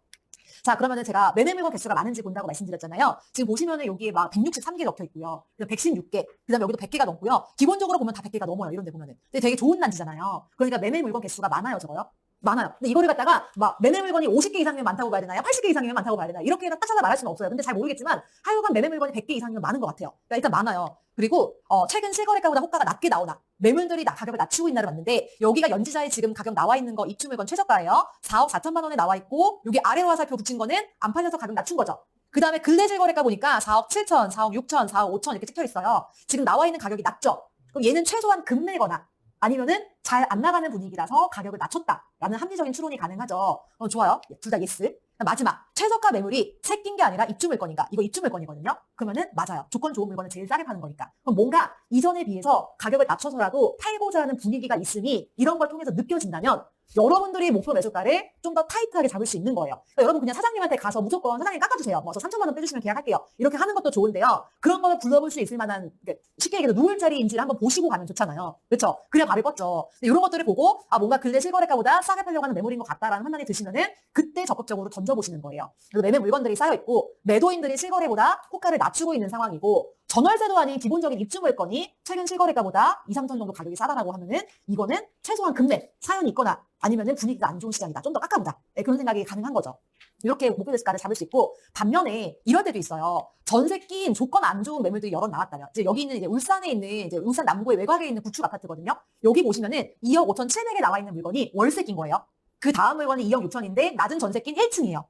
A: 자, 그러면은 제가 매매 물건 개수가 많은지 본다고 말씀드렸잖아요. 지금 보시면은 여기에 막 163개 적혀 있고요. 116개. 그다음에 여기도 100개가 넘고요. 기본적으로 보면 다 100개가 넘어요. 이런 데 보면은. 근데 되게 좋은 단지잖아요. 그러니까 매매 물건 개수가 많아요, 저거요. 많아요. 근데 이거를 갖다가 막 매매 물건이 50개 이상이면 많다고 봐야 되나요? 80개 이상이면 많다고 봐야 되나요? 이렇게 딱 찾아서 말할 수는 없어요. 근데 잘 모르겠지만 하여간 매매 물건이 100개 이상이면 많은 것 같아요. 그러니까 일단 많아요. 그리고 최근 실거래가보다 호가가 낮게 나오나 매물들이 가격을 낮추고 있나를 봤는데 여기가 연지자에 지금 가격 나와 있는 거 입주 물건 최저가예요. 4억 4천만 원에 나와 있고 여기 아래로 화살표 붙인 거는 안 팔려서 가격 낮춘 거죠. 그 다음에 근래 실거래가 보니까 4억 7천, 4억 6천, 4억 5천 이렇게 찍혀 있어요. 지금 나와 있는 가격이 낮죠. 그럼 얘는 최소한 급매거나 아니면은 잘 안 나가는 분위기라서 가격을 낮췄다라는 합리적인 추론이 가능하죠. 좋아요. 둘 다 예스. 마지막 최저가 매물이 새낀 게 아니라 입주 물건인가? 이거 입주 물건이거든요. 그러면은 맞아요. 조건 좋은 물건을 제일 싸게 파는 거니까. 그럼 뭔가 이전에 비해서 가격을 낮춰서라도 팔고자 하는 분위기가 있음이 이런 걸 통해서 느껴진다면 여러분들이 목표 매수가를 좀 더 타이트하게 잡을 수 있는 거예요. 그러니까 여러분 그냥 사장님한테 가서 무조건 사장님 깎아주세요. 뭐 저 3천만 원 빼주시면 계약할게요. 이렇게 하는 것도 좋은데요. 그런 걸 불러볼 수 있을 만한 쉽게 얘기해서 누울 자리인지를 한번 보시고 가면 좋잖아요. 그렇죠? 그래야 발을 뻗죠. 이런 것들을 보고 뭔가 근래 실거래가보다 싸게 팔려고 하는 매물인 것 같다라는 판단이 드시면은 그때 적극적으로 던져보시는 거예요. 그래서 매매 물건들이 쌓여 있고 매도인들이 실거래보다 호가를 낮추고 있는 상황이고 전월세도 아닌 기본적인 입주 물건이 최근 실거래가보다 2, 3천 정도 가격이 싸다라고 하면은 이거는 최소한 급매 사연이 있거나 아니면은 분위기가 안 좋은 시장이다. 좀 더 깎아보자. 그런 생각이 가능한 거죠. 이렇게 목표 매수가를 잡을 수 있고 반면에 이럴 때도 있어요. 전세 끼인 조건 안 좋은 매물들이 여러 나왔다면 이제 여기는 이제 울산에 있는 이제 울산 남구의 외곽에 있는 구축 아파트거든요. 여기 보시면은 2억 5천 7백에 나와 있는 물건이 월세 낀 거예요. 그 다음 물건이 2억 6천인데 낮은 전세 낀 1층이에요.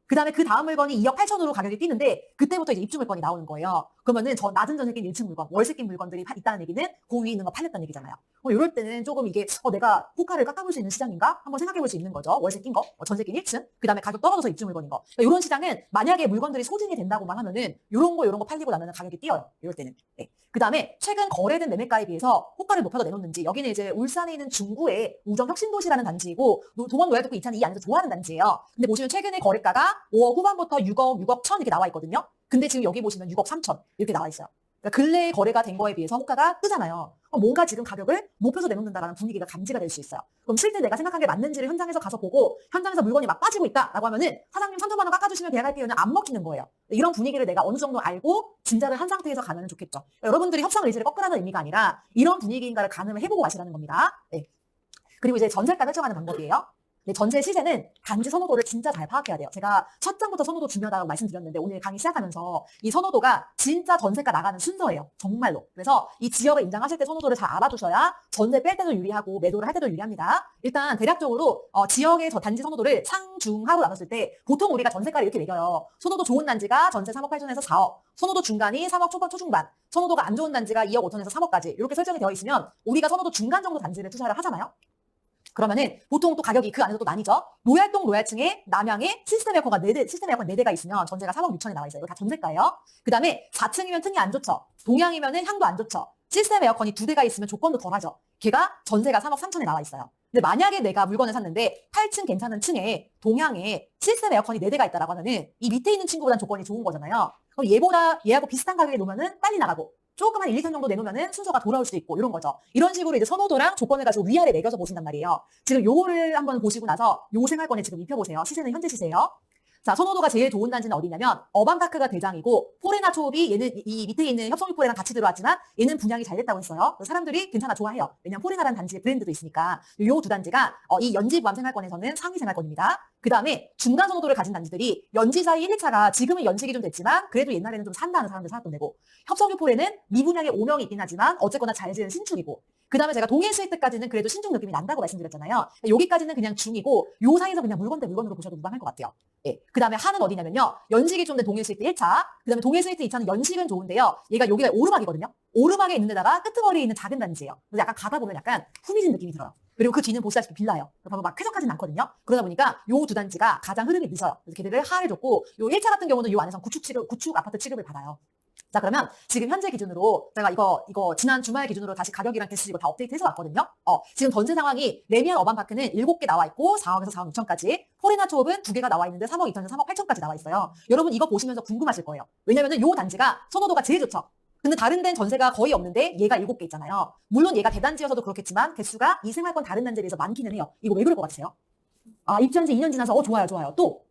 A: 그 다음에 그 다음 물건이 2억 8천으로 가격이 뛰는데 그때부터 이제 입주 물건이 나오는 거예요. 그러면은 저 낮은 전세 낀 1층 물건, 월세 낀 물건들이 있다는 얘기는 그 위에 있는 거 팔렸다는 얘기잖아요. 이럴 때는 조금 이게 내가 호가를 깎아볼 수 있는 시장인가? 한번 생각해 볼 수 있는 거죠. 월세 낀 거, 전세 낀 1층, 그 다음에 가격 떨어져서 입주 물건인 거. 그러니까 이런 시장은 만약에 물건들이 소진이 된다고만 하면은 이런 거 팔리고 나면 가격이 뛰어요. 이럴 때는. 네. 그 다음에 최근 거래된 매매가에 비해서 호가를 높여서 내놓는지 여기는 이제 울산에 있는 중구의 우정혁신도시라는 단지이고 동원 노약동구 2차는 이 안에서 좋아하는 단지예요. 근데 보시면 최근에 거래가가 5억 후반부터 6억 천 이렇게 나와 있거든요. 근데 지금 여기 보시면 6억 3천 이렇게 나와 있어요. 그러니까 근래에 거래가 된 거에 비해서 호가가 뜨잖아요. 뭔가 지금 가격을 높여서 내놓는다라는 분위기가 감지가 될 수 있어요. 그럼 실제 내가 생각한 게 맞는지를 현장에서 가서 보고 현장에서 물건이 막 빠지고 있다라고 하면은 사장님 3천만 원 깎아주시면 계약할게요는 안 먹히는 거예요. 이런 분위기를 내가 어느 정도 알고 진짜를 한 상태에서 가면 좋겠죠. 그러니까 여러분들이 협상 의지를 꺾으라는 의미가 아니라 이런 분위기인가를 가늠을 해보고 가시라는 겁니다. 네. 그리고 이제 전세가 결정하는 방법이에요. 네, 전세 시세는 단지 선호도를 진짜 잘 파악해야 돼요. 제가 첫 장부터 선호도 중요하다고 말씀드렸는데 오늘 강의 시작하면서 이 선호도가 진짜 전세가 나가는 순서예요. 정말로. 그래서 이 지역을 인정하실 때 선호도를 잘 알아두셔야 전세 뺄 때도 유리하고 매도를 할 때도 유리합니다. 일단 대략적으로 지역의 단지 선호도를 상중하로 나눴을 때 보통 우리가 전세가를 이렇게 매겨요. 선호도 좋은 단지가 전세 3억 8천에서 4억, 선호도 중간이 3억 초반 초중반, 선호도가 안 좋은 단지가 2억 5천에서 3억까지 이렇게 설정이 되어 있으면 우리가 선호도 중간 정도 단지를 투자를 하잖아요. 그러면은 보통 또 가격이 그 안에서 또 나뉘죠. 노얄동 노얄층에 남양에 시스템 에어컨 4대가 있으면 전세가 3억 6천에 나와 있어요. 이거 다 전세가예요. 그 다음에 4층이면 층이 안 좋죠. 동양이면은 향도 안 좋죠. 시스템 에어컨이 2대가 있으면 조건도 덜하죠. 걔가 전세가 3억 3천에 나와 있어요. 근데 만약에 내가 물건을 샀는데 8층 괜찮은 층에 동양에 시스템 에어컨이 4대가 있다라고 하면은 이 밑에 있는 친구보다는 조건이 좋은 거잖아요. 그럼 얘하고 비슷한 가격에 놓으면은 빨리 나가고 조금 한 1, 2천 정도 내놓으면은 순서가 돌아올 수도 있고 이런 거죠. 이런 식으로 이제 선호도랑 조건을 가지고 위아래 매겨서 보신단 말이에요. 지금 요거를 한번 보시고 나서 요 생활권에 지금 입혀보세요. 시세는 현재 시세예요. 자, 선호도가 제일 좋은 단지는 어디냐면 어반파크가 대장이고 포레나 초업이 얘는 이 밑에 있는 협성유포레랑 같이 들어왔지만 얘는 분양이 잘 됐다고 했어요. 사람들이 괜찮아 좋아해요. 왜냐면 포레나라는 단지의 브랜드도 있으니까 요 두 단지가 이 연지부암 생활권에서는 상위 생활권입니다. 그 다음에 중간 선호도를 가진 단지들이 연지사의 1, 2차가 지금은 연식이 좀 됐지만 그래도 옛날에는 좀 산다는 사람들 살았던 데고 협성유포레는 미분양의 오명이 있긴 하지만 어쨌거나 잘 지은 신축이고 그 다음에 제가 동일 스위트까지는 그래도 신축 느낌이 난다고 말씀드렸잖아요. 여기까지는 그냥 중이고 요 사이에서 그냥 물건 대 물건으로 보셔도 무방할 것 같아요. 예. 그 다음에 하는 어디냐면요. 연식이 좀 된 동일 스위트 1차, 그 다음에 동일 스위트 2차는 연식은 좋은데요. 여기가 오르막이거든요. 오르막에 있는 데다가 끄트머리에 있는 작은 단지예요. 그래서 약간 가다 보면 약간 후미진 느낌이 들어요. 그리고 그 뒤는 보시다시피 빌라예요. 그러면 막 쾌적하진 않거든요. 그러다 보니까 요 두 단지가 가장 흐름이 늦어요. 그래서 걔들을 하를 줬고 요 1차 같은 경우는 요 안에서 구축 아파트 취급을 받아요. 자, 그러면 지금 현재 기준으로 제가 이거 지난 주말 기준으로 다시 가격이랑 개수 이거 다 업데이트해서 왔거든요. 지금 전세 상황이 레미안 어반파크는 7개 나와 있고 4억에서 4억 6천까지, 포레나 초업은 2개가 나와 있는데 3억 2천에서 3억 8천까지 나와 있어요. 여러분 이거 보시면서 궁금하실 거예요. 왜냐면은 요 단지가 선호도가 제일 좋죠. 근데 다른 데는 전세가 거의 없는데 얘가 7개 있잖아요. 물론 얘가 대단지여서도 그렇겠지만 개수가 이 생활권 다른 단지에 비해서 많기는 해요. 이거 왜 그럴 것 같으세요? 입주한 지 2년 지나서 좋아요. 또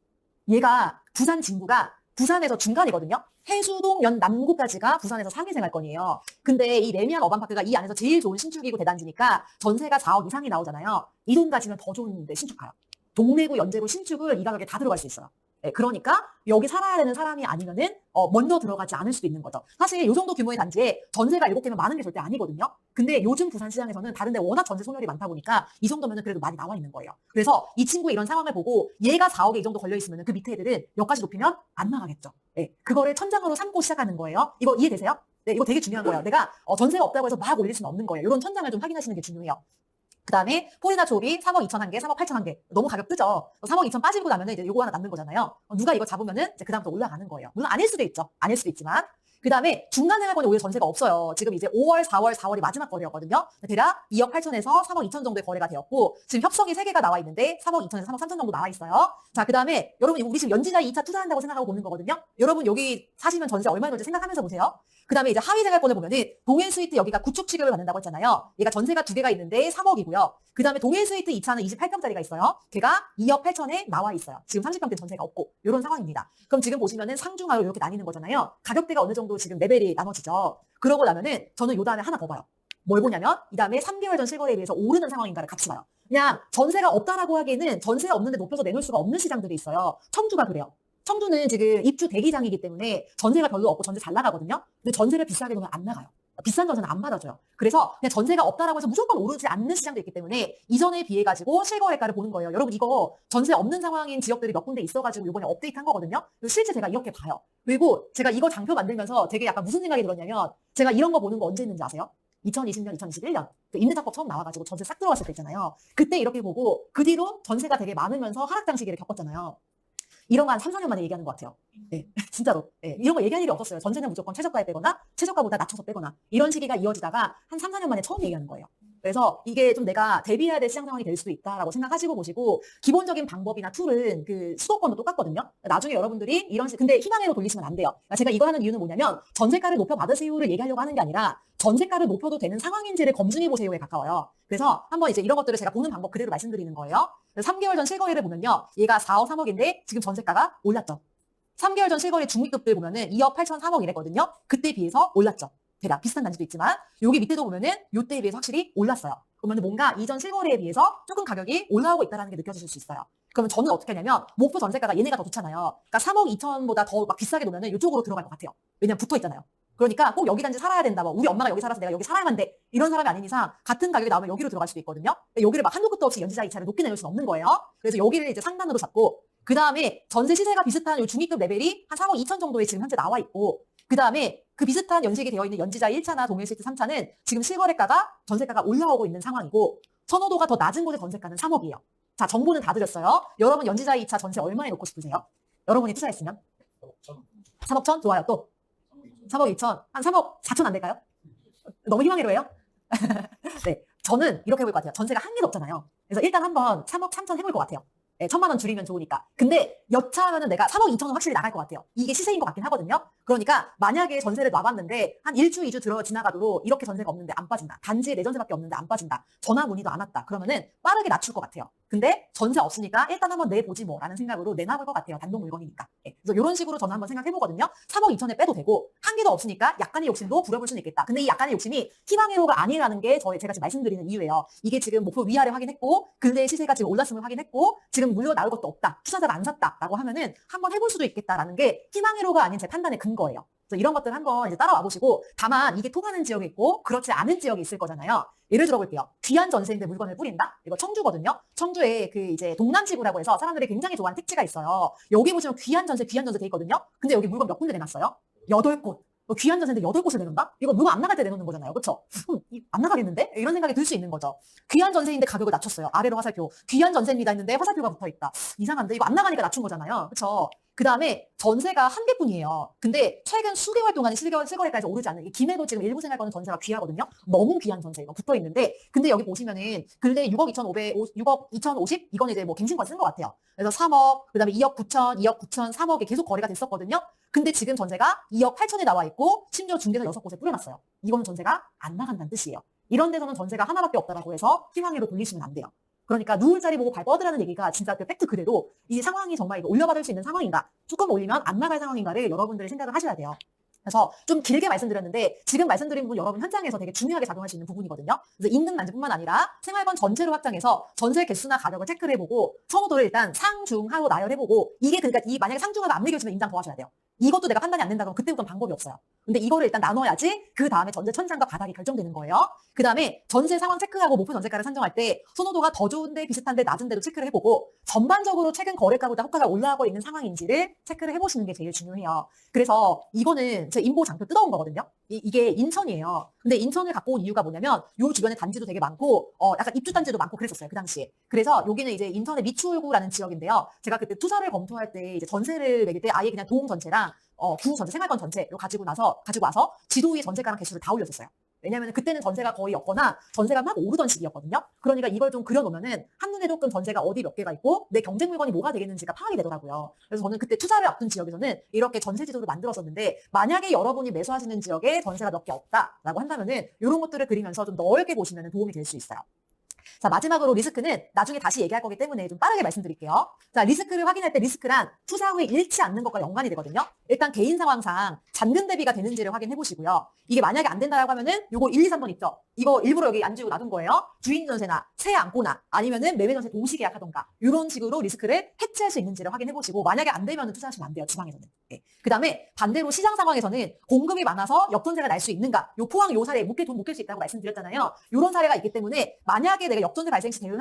A: 얘가 부산 진구가 부산에서 중간이거든요. 해수동 남구까지가 부산에서 상위 생활권이에요. 근데 이 레미안 어반파크가 이 안에서 제일 좋은 신축이고 대단지니까 전세가 4억 이상이 나오잖아요. 이 돈 가지면 더 좋은데 신축 가요. 동래구, 연제구, 신축을 이 가격에 다 들어갈 수 있어요. 네, 그러니까 여기 살아야 되는 사람이 아니면은 먼저 들어가지 않을 수도 있는 거죠. 사실 이 정도 규모의 단지에 전세가 7개면 많은 게 절대 아니거든요. 근데 요즘 부산 시장에서는 다른데 워낙 전세 소멸이 많다 보니까 이 정도면은 그래도 많이 나와 있는 거예요. 그래서 이 친구의 이런 상황을 보고 얘가 4억에 이 정도 걸려 있으면은 그 밑에 애들은 여기까지 높이면 안 나가겠죠. 네, 그거를 천장으로 삼고 시작하는 거예요. 이거 이해되세요? 네, 이거 되게 중요한 거예요. 내가 전세가 없다고 해서 막 올릴 수는 없는 거예요. 이런 천장을 좀 확인하시는 게 중요해요. 그 다음에 폴이나 조비 3억 2천 한 개, 3억 8천 한 개. 너무 가격 뜨죠? 3억 2천 빠지고 나면은 이제 요거 하나 남는 거잖아요. 누가 이거 잡으면은 이제 그다음부터 올라가는 거예요. 물론 아닐 수도 있죠. 아닐 수도 있지만. 그 다음에 중간 생활권에 오히려 전세가 없어요. 지금 이제 5월, 4월이 마지막 거래였거든요. 대략 2억 8천에서 3억 2천 정도의 거래가 되었고, 지금 협성이 3개가 나와 있는데 3억 2천에서 3억 3천 정도 나와 있어요. 자, 그 다음에 여러분 우리 지금 연지자 2차 투자한다고 생각하고 보는 거거든요. 여러분 여기 사시면 전세 얼마 정도 생각하면서 보세요. 그 다음에 이제 하위 생활권을 보면은 동일 스위트 여기가 구축 취급을 받는다고 했잖아요. 얘가 전세가 2개가 있는데 3억이고요. 그 다음에 동일 스위트 2차는 28평짜리가 있어요. 걔가 2억 8천에 나와 있어요. 지금 30평대 전세가 없고 이런 상황입니다. 그럼 지금 보시면은 상중하로 이렇게 나뉘는 거잖아요. 가격대가 어느 정도 지금 레벨이 나눠지죠. 그러고 나면은 저는 요 다음에 하나 더 봐요. 뭘 보냐면 이 다음에 3개월 전 실거래에 비해서 오르는 상황인가를 같이 봐요. 그냥 전세가 없다라고 하기에는 전세가 없는데 높여서 내놓을 수가 없는 시장들이 있어요. 청주가 그래요. 청주는 지금 입주 대기장이기 때문에 전세가 별로 없고 전세 잘 나가거든요. 근데 전세를 비싸게 놓으면 안 나가요. 비싼 전세는 안 받아줘요. 그래서 그냥 전세가 없다라고 해서 무조건 오르지 않는 시장도 있기 때문에 이전에 비해 가지고 실거래가를 보는 거예요. 여러분 이거 전세 없는 상황인 지역들이 몇 군데 있어가지고 이번에 업데이트한 거거든요. 실제 제가 이렇게 봐요. 그리고 제가 이거 장표 만들면서 되게 약간 무슨 생각이 들었냐면 제가 이런 거 보는 거 언제 했는지 아세요? 2020년, 2021년 그 임대차법 처음 나와가지고 전세 싹 들어왔을 때 있잖아요. 그때 이렇게 보고 그 뒤로 전세가 되게 많으면서 하락장 시기를 겪었잖아요. 이런 거 한 3, 4년 만에 얘기하는 것 같아요. 네, 진짜로. 네, 이런 거 얘기할 일이 없었어요. 전세는 무조건 최저가에 빼거나 최저가보다 낮춰서 빼거나 이런 시기가 이어지다가 한 3, 4년 만에 처음 얘기하는 거예요. 그래서 이게 좀 내가 대비해야 될 시장 상황이 될 수도 있다라고 생각하시고 보시고 기본적인 방법이나 툴은 그 수도권도 똑같거든요. 나중에 여러분들이 근데 희망으로 돌리시면 안 돼요. 그러니까 제가 이거 하는 이유는 뭐냐면 전세가를 높여 받으세요를 얘기하려고 하는 게 아니라 전세가를 높여도 되는 상황인지를 검증해 보세요에 가까워요. 그래서 한번 이제 이런 것들을 제가 보는 방법 그대로 말씀드리는 거예요. 3개월 전 실거래를 보면요. 얘가 4억 3억인데 지금 전세가가 올랐죠. 3개월 전 실거래 중위급들 보면은 2억 8천 3억 이랬거든요. 그때 비해서 올랐죠. 대략 비슷한 단지도 있지만 여기 밑에도 보면은 요때에 비해서 확실히 올랐어요. 그러면 뭔가 이전 실거래에 비해서 조금 가격이 올라오고 있다는 게 느껴지실 수 있어요. 그러면 저는 어떻게 하냐면 목표 전세가가 얘네가 더 좋잖아요. 그러니까 3억 2천보다 더 막 비싸게 놓으면은 이쪽으로 들어갈 것 같아요. 왜냐면 붙어 있잖아요. 그러니까 꼭 여기 단지 살아야 된다. 뭐 우리 엄마가 여기 살아서 내가 여기 살아야만 돼. 이런 사람이 아닌 이상 같은 가격이 나오면 여기로 들어갈 수도 있거든요. 여기를 막 한도 끝도 없이 연지자 2차를 높게 내놓을 수는 없는 거예요. 그래서 여기를 이제 상단으로 잡고 그 다음에 전세 시세가 비슷한 요 중위급 레벨이 한 3억 2천 정도에 지금 현재 나와 있고 그 다음에 그 비슷한 연식이 되어 있는 연지자 1차나 동일시트 3차는 지금 실거래가가 전세가가 올라오고 있는 상황이고 선호도가 더 낮은 곳의 전세가는 3억이에요. 자, 정보는 다 드렸어요. 여러분 연지자 2차 전세 얼마에 놓고 싶으세요? 여러분이 투자했으면? 3억 천? 좋아요. 또 3억 2천? 한 3억 4천 안 될까요? 너무 희망이로해요? 네, 저는 이렇게 해볼 것 같아요. 전세가 한 개도 없잖아요. 그래서 일단 한번 3억 3천 해볼 것 같아요. 네, 1,000만 원 줄이면 좋으니까. 근데 여차하면은 내가 3억 2천은 확실히 나갈 것 같아요. 이게 시세인 것 같긴 하거든요. 그러니까 만약에 전세를 놔봤는데 한 1주, 2주 지나가도록 이렇게 전세가 없는데 안 빠진다. 단지에 내 전세밖에 없는데 안 빠진다. 전화 문의도 안 왔다. 그러면은 빠르게 낮출 것 같아요. 근데 전세 없으니까 일단 한번 내보지 뭐 라는 생각으로 내놔볼 것 같아요. 단독 물건이니까. 네, 그래서 이런 식으로 저는 한번 생각해보거든요. 3억 2천에 빼도 되고 한 개도 없으니까 약간의 욕심도 부려볼 수는 있겠다. 근데 이 약간의 욕심이 희망회로가 아니라는 게 제가 지금 말씀드리는 이유예요. 이게 지금 목표 위아래 확인했고 근래 시세가 지금 올랐음을 확인했고 지금 물려 나올 것도 없다. 투자자가 안 샀다라고 하면은 한번 해볼 수도 있겠다라는 게 희망회로가 아닌 제 판단의 근거예요. 그래서 이런 것들 한번 이제 따라와 보시고 다만 이게 통하는 지역이 있고 그렇지 않은 지역이 있을 거잖아요. 예를 들어볼게요. 귀한 전세인데 물건을 뿌린다? 이거 청주거든요. 청주에 그 이제 동남지구라고 해서 사람들이 굉장히 좋아하는 택지가 있어요. 여기 보시면 귀한 전세 돼 있거든요. 근데 여기 물건 몇 군데 내놨어요? 8곳. 귀한 전세인데 8곳을 내놓는다? 이거 물건 안 나갈 때 내놓는 거잖아요. 그렇죠? 안 나가겠는데? 이런 생각이 들 수 있는 거죠. 귀한 전세인데 가격을 낮췄어요. 아래로 화살표. 귀한 전세입니다 했는데 화살표가 붙어있다. 이상한데? 이거 안 나가니까 낮춘 거잖아요. 그렇죠? 그 다음에 전세가 한 개뿐이에요. 근데 최근 수개월 동안 실거래가에서 오르지 않는 이 김해도 지금 일부 생활권은 전세가 귀하거든요. 너무 귀한 전세가 붙어 있는데 근데 여기 보시면은 근래 6억 2,050 이건 이제 뭐 갱신권 쓴 것 같아요. 그래서 3억 그다음에 2억 9천 2억 9천 3억에 계속 거래가 됐었거든요. 근데 지금 전세가 2억 8천에 나와 있고 심지어 중개사 6곳에 뿌려놨어요. 이거는 전세가 안 나간다는 뜻이에요. 이런 데서는 전세가 하나밖에 없다라고 해서 희망으로 돌리시면 안 돼요. 그러니까 누울 자리 보고 발 뻗으라는 얘기가 진짜 그 팩트 그대로 이 상황이 정말 이거 올려받을 수 있는 상황인가, 조금 올리면 안 나갈 상황인가를 여러분들이 생각을 하셔야 돼요. 그래서 좀 길게 말씀드렸는데 지금 말씀드린 부분 여러분 현장에서 되게 중요하게 작용할 수 있는 부분이거든요. 그래서 임금 난제뿐만 아니라 생활권 전체로 확장해서 전세 개수나 가격을 체크를 해보고 선호도를 일단 상, 중, 하로 나열해보고 이게 그러니까 이 만약에 상중하가 안 매겨지면 임장 더 하셔야 돼요. 이것도 내가 판단이 안 된다 그러면 그때부터는 방법이 없어요. 근데 이거를 일단 나눠야지 그 다음에 전세 천장과 바닥이 결정되는 거예요. 그 다음에 전세 상황 체크하고 목표 전세가를 산정할 때 선호도가 더 좋은데 비슷한데 낮은데도 체크를 해보고 전반적으로 최근 거래가보다 호가가 올라가고 있는 상황인지를 체크를 해보시는 게 제일 중요해요. 그래서 이거는 제 인보 장표 뜯어온 거거든요. 이게 인천이에요. 근데 인천을 갖고 온 이유가 뭐냐면 요 주변에 단지도 되게 많고 약간 입주 단지도 많고 그랬었어요 그 당시에. 그래서 여기는 이제 인천의 미추홀구라는 지역인데요. 제가 그때 투자를 검토할 때 이제 전세를 매길 때 아예 그냥 도움 전체랑 구 전체, 생활권 전체로 가지고 와서 지도 위에 전세가랑 개수를 다 올렸었어요. 왜냐하면 그때는 전세가 거의 없거나 전세가 막 오르던 시기였거든요. 그러니까 이걸 좀 그려놓으면은 한눈에 조금 전세가 어디 몇 개가 있고 내 경쟁 물건이 뭐가 되겠는지가 파악이 되더라고요. 그래서 저는 그때 투자를 앞둔 지역에서는 이렇게 전세 지도를 만들었었는데 만약에 여러분이 매수하시는 지역에 전세가 몇 개 없다라고 한다면은 이런 것들을 그리면서 좀 넓게 보시면 도움이 될 수 있어요. 자, 마지막으로 리스크는 나중에 다시 얘기할 거기 때문에 좀 빠르게 말씀드릴게요. 자, 리스크를 확인할 때 리스크란 투자 후에 잃지 않는 것과 연관이 되거든요. 일단 개인 상황상 잔금 대비가 되는지를 확인해 보시고요. 이게 만약에 안 된다라고 하면은 요거 1, 2, 3번 있죠? 이거 일부러 여기 안 지우고 놔둔 거예요. 주인 전세나 세 안고나 아니면은 매매 전세 동시 계약하던가 이런 식으로 리스크를 해치할 수 있는지를 확인해 보시고 만약에 안 되면 투자하시면 안 돼요. 지방에서는. 네. 그다음에 반대로 시장 상황에서는 공급이 많아서 역전세가 날 수 있는가? 요 포항 요 사례 돈 묶일 수 있다고 말씀드렸잖아요. 이런 사례가 있기 때문에 만약에 내가 역전세 발생 시 대응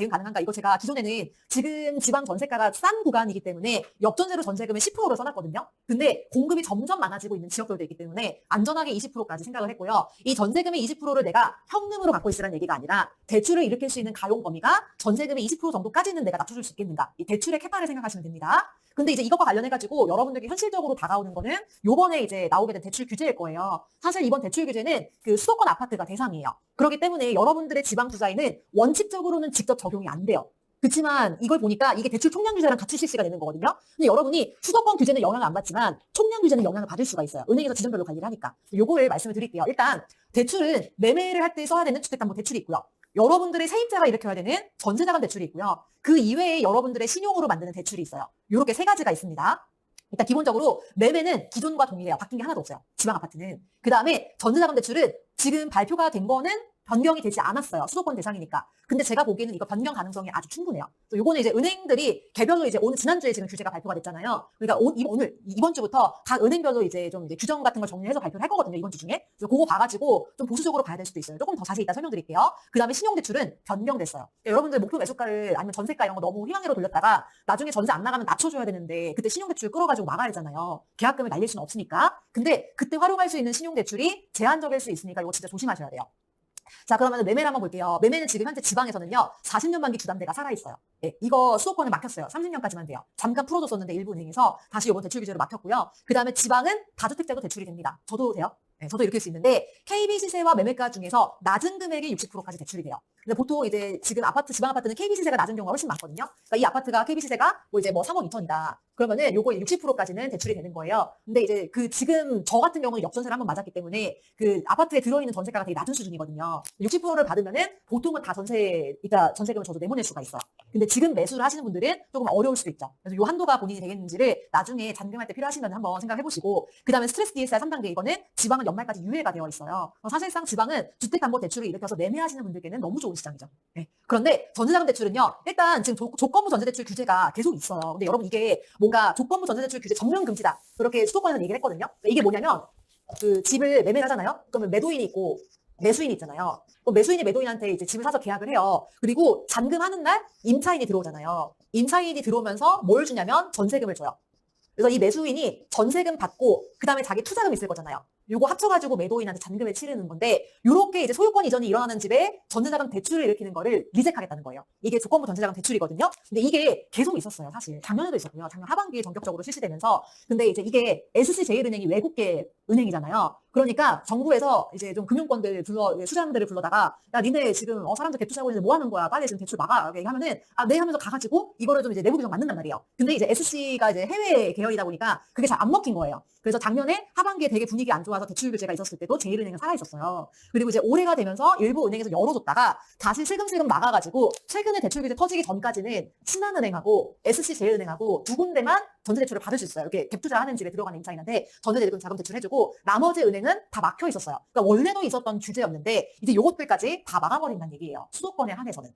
A: 가능한가? 이거 제가 기존에는 지금 지방 전세가가 싼 구간이기 때문에 역전세로 전세금을 10%로 써놨거든요. 근데 공급이 점점 많아지고 있는 지역들도 있기 때문에 안전하게 20%까지 생각을 했고요. 이 전세금의 20%를 내가 현금으로 갖고 있으라는 얘기가 아니라 대출을 일으킬 수 있는 가용 범위가 전세금의 20% 정도까지는 내가 낮춰줄 수 있겠는가? 이 대출의 캐파를 생각하시면 됩니다. 근데 이제 이것과 관련해가지고 여러분들께 현실적으로 다가오는 거는 요번에 이제 나오게 된 대출 규제일 거예요. 사실 이번 대출 규제는 그 수도권 아파트가 대상이에요. 그렇기 때문에 여러분들의 지방 투자에는 원칙적으로는 직접 적용이 안 돼요. 그렇지만 이걸 보니까 이게 대출 총량 규제랑 같이 실시가 되는 거거든요. 근데 여러분이 수도권 규제는 영향을 안 받지만 총량 규제는 영향을 받을 수가 있어요. 은행에서 지점별로 관리를 하니까. 요거를 말씀을 드릴게요. 일단 대출은 매매를 할 때 써야 되는 주택담보대출이 있고요. 여러분들의 세입자가 일으켜야 되는 전세자금 대출이 있고요. 그 이외에 여러분들의 신용으로 만드는 대출이 있어요. 이렇게 세 가지가 있습니다. 일단 기본적으로 매매는 기존과 동일해요. 바뀐 게 하나도 없어요. 지방 아파트는. 그 다음에 전세자금 대출은 지금 발표가 된 거는 변경이 되지 않았어요. 수도권 대상이니까. 근데 제가 보기에는 이거 변경 가능성이 아주 충분해요. 요거는 이제 은행들이 개별로 이제 지난주에 지금 규제가 발표가 됐잖아요. 그러니까 이번 주부터 각 은행별로 이제 좀 이제 규정 같은 걸 정리해서 발표를 할 거거든요. 이번 주 중에. 그래서 그거 봐가지고 좀 보수적으로 가야 될 수도 있어요. 조금 더 자세히 이따 설명드릴게요. 그 다음에 신용대출은 변경됐어요. 그러니까 여러분들 목표 매수가를 아니면 전세가 이런 거 너무 희망으로 돌렸다가 나중에 전세 안 나가면 낮춰줘야 되는데 그때 신용대출 끌어가지고 막아야 되잖아요. 계약금을 날릴 수는 없으니까. 근데 그때 활용할 수 있는 신용대출이 제한적일 수 있으니까 이거 진짜 조심하셔야 돼요. 자, 그러면 매매를 한번 볼게요. 매매는 지금 현재 지방에서는요, 40년 만기 주담대가 살아있어요. 예, 이거 수도권에 막혔어요. 30년까지만 돼요. 잠깐 풀어줬었는데 일부 은행에서 다시 이번 대출 규제로 막혔고요. 그 다음에 지방은 다주택자도 대출이 됩니다. 저도 돼요. 네, 저도 일으킬 수 있는데 KB 시세와 매매가 중에서 낮은 금액이 60%까지 대출이 돼요. 근데 보통 이제 지금 지방 아파트는 KB 시세가 낮은 경우가 훨씬 많거든요. 그러니까 이 아파트가 KB 시세가 뭐 이제 뭐 3억 2천이다. 그러면은 요거 60%까지는 대출이 되는 거예요. 근데 이제 그 지금 저 같은 경우는 역전세를 한번 맞았기 때문에 그 아파트에 들어있는 전세가가 되게 낮은 수준이거든요. 60%를 받으면은 보통은 다 전세금을 저도 내보낼 수가 있어요. 근데 지금 매수를 하시는 분들은 조금 어려울 수도 있죠. 그래서 요 한도가 본인이 되겠는지를 나중에 잔금할 때 필요하시면 한번 생각해 보시고, 그 다음에 스트레스 DSR 3단계 이거는 지방은 연말까지 유예가 되어 있어요. 사실상 지방은 주택담보대출을 일으켜서 매매하시는 분들께는 너무 좋은 시장이죠. 네. 그런데 전세자금 대출은요, 일단 지금 조건부 전세대출 규제가 계속 있어요. 근데 여러분 이게 뭔가 조건부 전세대출 규제 전면 금지다. 그렇게 수도권에서 얘기를 했거든요. 이게 뭐냐면 그 집을 매매를 하잖아요. 그러면 매도인이 있고 매수인이 있잖아요. 그럼 매수인이 매도인한테 이제 집을 사서 계약을 해요. 그리고 잔금하는 날 임차인이 들어오잖아요. 임차인이 들어오면서 뭘 주냐면 전세금을 줘요. 그래서 이 매수인이 전세금 받고 그 다음에 자기 투자금 있을 거잖아요. 요거 합쳐가지고 매도인한테 잔금을 치르는 건데, 요렇게 이제 소유권 이전이 일어나는 집에 전세자금 대출을 일으키는 거를 리젝하겠다는 거예요. 이게 조건부 전세자금 대출이거든요. 근데 이게 계속 있었어요. 사실 작년에도 있었고요. 작년 하반기에 전격적으로 실시되면서. 근데 이제 이게 SC제일은행이 외국계 은행이잖아요. 그러니까 정부에서 이제 좀 금융권들 수장들을 불러다가 야 니네 지금 사람들 갭 투자하고 있는데 뭐 하는 거야? 빨리 지금 대출 막아. 이렇게 하면은 네 하면서 가가지고 이거를 좀 이제 내부 규정 만든단 말이에요. 근데 이제 SC가 이제 해외 계열이다 보니까 그게 잘 안 먹힌 거예요. 그래서 작년에 하반기에 되게 분위기 안 좋아서 대출 규제가 있었을 때도 제일은행은 살아 있었어요. 그리고 이제 올해가 되면서 일부 은행에서 열어줬다가 다시 슬금슬금 막아가지고 최근에 대출 규제 터지기 전까지는 신한은행하고 SC제일은행하고 두 군데만 전세대출을 받을 수 있어요. 이렇게 갭 투자하는 집에 들어가는 임차인한테 전세대금 자금 대출해주고 나머지 은행은 다 막혀 있었어요. 그러니까 원래도 있었던 규제였는데 이제 요것들까지 다 막아버린다는 얘기예요. 수도권에 한해서는.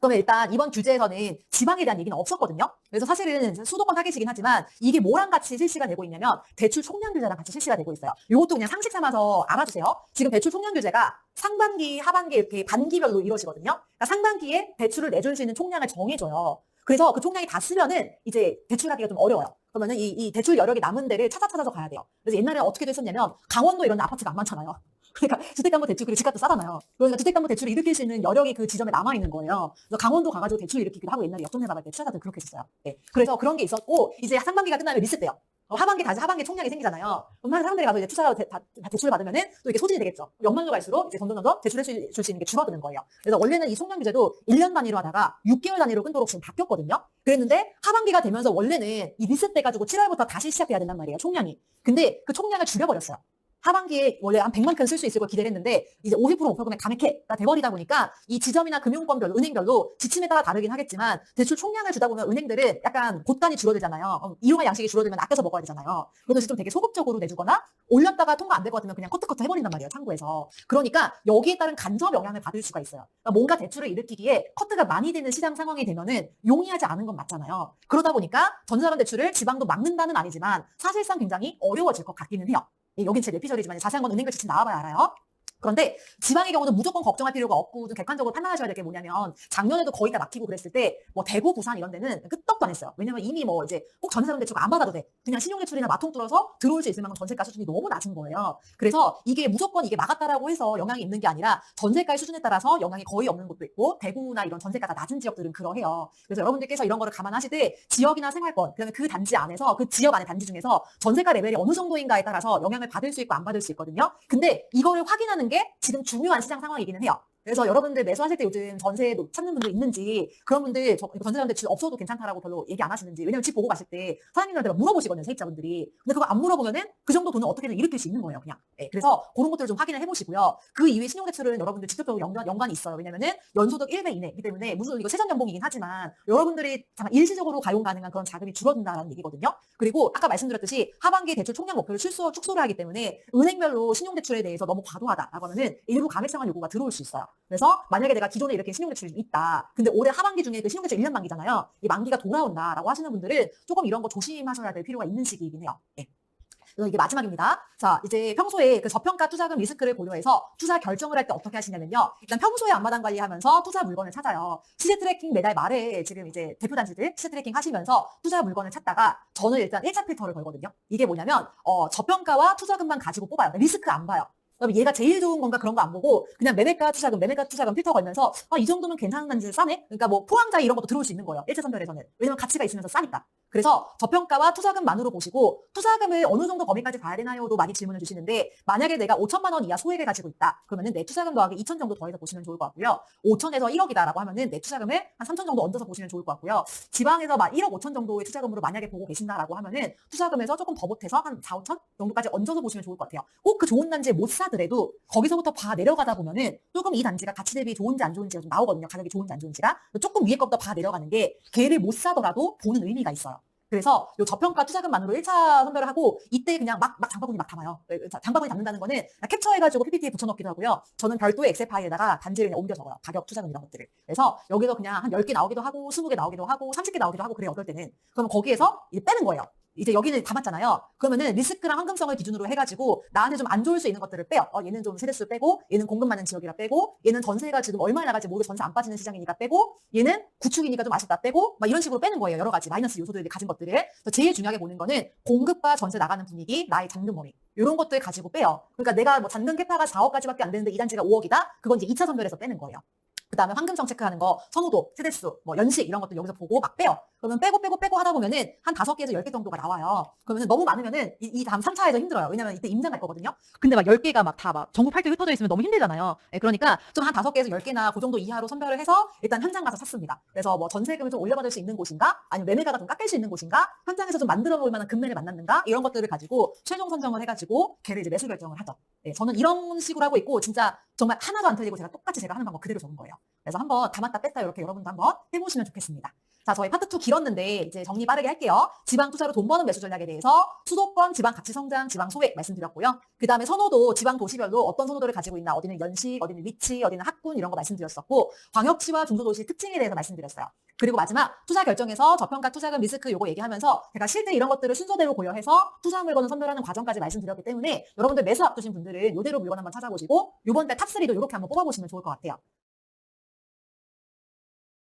A: 그러면 일단 이번 규제에서는 지방에 대한 얘기는 없었거든요. 그래서 사실은 수도권 타깃이긴 하지만 이게 뭐랑 같이 실시가 되고 있냐면 대출 총량 규제랑 같이 실시가 되고 있어요. 이것도 그냥 상식 삼아서 알아주세요. 지금 대출 총량 규제가 상반기, 하반기 이렇게 반기별로 이루어지거든요. 그러니까 상반기에 대출을 내줄 수 있는 총량을 정해줘요. 그래서 그 총량이 다 쓰면은 이제 대출하기가 좀 어려워요. 그러면은 이 대출 여력이 남은 데를 찾아서 가야 돼요. 그래서 옛날에 어떻게 됐었냐면 강원도 이런 데 아파트가 안 많잖아요. 그러니까 주택담보대출 그리고 집값도 싸잖아요. 그러니까 주택담보대출을 일으킬 수 있는 여력이 그 지점에 남아 있는 거예요. 그래서 강원도 가가지고 대출 일으키기도 하고 옛날에 역전세 나갈 때 투자자들 그렇게 했었어요. 네. 그래서 그런 게 있었고 이제 상반기가 끝나면 리셋돼요. 하반기 다시 하반기 총량이 생기잖아요. 그럼 사람들이 가서 이제 대출을 받으면은 또 이게 소진이 되겠죠. 연말로 갈수록 이제 점점 대출을 줄 수 있는 게 줄어드는 거예요. 그래서 원래는 이 총량 규제도 1년 단위로 하다가 6개월 단위로 끊도록 지금 바뀌었거든요. 그랬는데 하반기가 되면서 원래는 이 리셋돼 가지고 7월부터 다시 시작돼야 된단 말이에요. 총량이. 근데 그 총량을 줄여버렸어요. 하반기에 원래 한 100만 건 쓸 수 있을 걸 기대를 했는데 이제 50% 목표금액 감액해가 돼버리다 보니까 이 지점이나 금융권별로 은행별로 지침에 따라 다르긴 하겠지만 대출 총량을 주다 보면 은행들은 약간 곳단이 줄어들잖아요. 이용할 양식이 줄어들면 아껴서 먹어야 되잖아요. 그래서 좀 되게 소극적으로 내주거나 올렸다가 통과 안 될 것 같으면 그냥 커트커트 해버린단 말이에요. 창구에서. 그러니까 여기에 따른 간접 영향을 받을 수가 있어요. 그러니까 뭔가 대출을 일으키기에 커트가 많이 되는 시장 상황이 되면은 용이하지 않은 건 맞잖아요. 그러다 보니까 전자금 대출을 지방도 막는다는 아니지만 사실상 굉장히 어려워질 것 같기는 해요. 여긴 제 내피셜이지만 자세한 건 은행별 지침 나와봐야 알아요. 그런데 지방의 경우는 무조건 걱정할 필요가 없고 좀 객관적으로 판단하셔야 될 게 뭐냐면 작년에도 거의 다 막히고 그랬을 때 뭐 대구, 부산 이런 데는 끄떡도 안 했어요. 왜냐면 이미 뭐 이제 꼭 전세자금 대출 안 받아도 돼. 그냥 신용대출이나 마통 뚫어서 들어올 수 있을 만큼 전세가 수준이 너무 낮은 거예요. 그래서 이게 무조건 이게 막았다라고 해서 영향이 있는 게 아니라 전세가의 수준에 따라서 영향이 거의 없는 곳도 있고 대구나 이런 전세가가 낮은 지역들은 그러해요. 그래서 여러분들께서 이런 거를 감안하시되 지역이나 생활권 그다음에 그 단지 안에서 그 지역 안에 단지 중에서 전세가 레벨이 어느 정도인가에 따라서 영향을 받을 수 있고 안 받을 수 있거든요. 근데 이거를 확인하는 게 지금 중요한 시장 상황이기는 해요. 그래서 여러분들 매수하실 때 요즘 전세 찾는 분들 있는지 그런 분들 전세자금 대출 없어도 괜찮다라고 별로 얘기 안 하시는지 왜냐면 집 보고 가실 때 사장님들한테 물어보시거든요 세입자분들이. 근데 그거 안 물어보면은 그 정도 돈은 어떻게든 일으킬 수 있는 거예요 그냥. 네, 그래서 그런 것들을 좀 확인을 해보시고요. 그 이후에 신용대출은 여러분들 직접적으로 연관이 있어요. 왜냐면은 연소득 1배 이내이기 때문에 무슨 이거 세전연봉이긴 하지만 여러분들이 잠깐 일시적으로 가용 가능한 그런 자금이 줄어든다는 얘기거든요. 그리고 아까 말씀드렸듯이 하반기 대출 총량 목표를 축소를 하기 때문에 은행별로 신용대출에 대해서 너무 과도하다라고 하면은 일부 감액상환 요구가 들어올 수 있어요. 그래서 만약에 내가 기존에 이렇게 신용대출이 있다. 근데 올해 하반기 중에 그 신용대출 1년 만기잖아요. 이 만기가 돌아온다라고 하시는 분들은 조금 이런 거 조심하셔야 될 필요가 있는 시기이긴 해요. 네. 그래서 이게 마지막입니다. 자, 이제 평소에 그 저평가 투자금 리스크를 고려해서 투자 결정을 할 때 어떻게 하시냐면요. 일단 평소에 앞마당 관리하면서 투자 물건을 찾아요. 시세 트래킹 매달 말에 지금 이제 대표 단지들 시세 트래킹 하시면서 투자 물건을 찾다가 저는 일단 1차 필터를 걸거든요. 이게 뭐냐면 저평가와 투자금만 가지고 뽑아요. 리스크 안 봐요. 그럼 얘가 제일 좋은 건가 그런 거 안 보고 그냥 매매가 투자금 필터 걸면서 이 정도면 괜찮은 단지 싸네? 그러니까 뭐 포항자이 이런 것도 들어올 수 있는 거예요. 1차 선별에서는. 왜냐면 가치가 있으면서 싸니까. 그래서 저평가와 투자금만으로 보시고 투자금을 어느 정도 범위까지 봐야 되나요도 많이 질문을 주시는데 만약에 내가 5천만 원 이하 소액을 가지고 있다. 그러면은 내 투자금 더하기 2천 정도 더해서 보시면 좋을 것 같고요. 5천에서 1억이다라고 하면은 내 투자금을 한 3천 정도 얹어서 보시면 좋을 것 같고요. 지방에서 막 1억 5천 정도의 투자금으로 만약에 보고 계신다라고 하면은 투자금에서 조금 더 보태서 한 4, 5천 정도까지 얹어서 보시면 좋을 것 같아요. 꼭 그 좋은 단지에 못 사더라도 거기서부터 봐 내려가다 보면은 조금 이 단지가 가치 대비 좋은지 안 좋은지가 좀 나오거든요. 가격이 좋은지 안 좋은지가. 조금 위에 것부터 봐 내려가는 게 걔를 못 사더라도 보는 의미가 있어요. 그래서 요 저평가 투자금만으로 1차 선별을 하고 이때 그냥 막 장바구니 막 담아요. 장바구니 담는다는 거는 캡처해가지고 PPT에 붙여넣기도 하고요. 저는 별도의 엑셀 파일에다가 단지를 그냥 옮겨 적어요. 가격, 투자금 이런 것들을. 그래서 여기서 그냥 한 10개 나오기도 하고 20개 나오기도 하고 30개 나오기도 하고 그래요. 어떨 때는. 그러면 거기에서 이제 빼는 거예요. 이제 여기는 담았잖아요. 그러면은 리스크랑 황금성을 기준으로 해가지고 나한테 좀 안 좋을 수 있는 것들을 빼요. 얘는 좀 세대수 빼고 얘는 공급 많은 지역이라 빼고 얘는 전세가 지금 얼마에 나갈지 모르게 전세 안 빠지는 시장이니까 빼고 얘는 구축이니까 좀 아쉽다 빼고 막 이런 식으로 빼는 거예요. 여러 가지 마이너스 요소들이 가진 것들을. 그래서 제일 중요하게 보는 거는 공급과 전세 나가는 분위기, 나의 잔금 범위 이런 것들 가지고 빼요. 그러니까 내가 뭐 잔금 캐파가 4억까지밖에 안 되는데 이 단지가 5억이다? 그건 이제 2차 선별에서 빼는 거예요. 그다음에 황금성 체크하는 거, 선호도, 세대수, 뭐 연식 이런 것도 여기서 보고 막 빼요. 그러면 빼고 하다 보면은 한 5개에서 10개 정도가 나와요. 그러면 너무 많으면은 이 다음 3차에서 힘들어요. 왜냐면 이때 임장 갈 거거든요. 근데 막 10개가 막 다 막 전국 8개 흩어져 있으면 너무 힘들잖아요. 예, 그러니까 좀 한 5개에서 10개나 그 정도 이하로 선별을 해서 일단 현장 가서 찾습니다. 그래서 뭐 전세금을 좀 올려받을 수 있는 곳인가? 아니면 매매가가 좀 깎일 수 있는 곳인가? 현장에서 좀 만들어 볼 만한 금매를 만났는가? 이런 것들을 가지고 최종 선정을 해가지고 걔를 이제 매수 결정을 하죠. 예, 저는 이런 식으로 하고 있고 진짜 정말 하나도 안 틀리고 제가 똑같이 제가 하는 방법 그대로 적은 거예요. 그래서 한번 담았다 뺐다 이렇게 여러분도 한번 해보시면 좋겠습니다. 자, 저희 파트 2 길었는데 이제 정리 빠르게 할게요. 지방 투자로 돈 버는 매수 전략에 대해서 수도권, 지방 가치 성장, 지방 소액 말씀드렸고요. 그 다음에 선호도, 지방 도시별로 어떤 선호도를 가지고 있나, 어디는 연식, 어디는 위치, 어디는 학군 이런 거 말씀드렸었고, 광역시와 중소도시 특징에 대해서 말씀드렸어요. 그리고 마지막 투자 결정에서 저평가 투자금 리스크 요거 얘기하면서 제가 실제 이런 것들을 순서대로 고려해서 투자 물건을 선별하는 과정까지 말씀드렸기 때문에 여러분들 매수 앞두신 분들은 이대로 물건 한번 찾아보시고 이번 달 탑3도 이렇게 한번 뽑아보시면 좋을 것 같아요.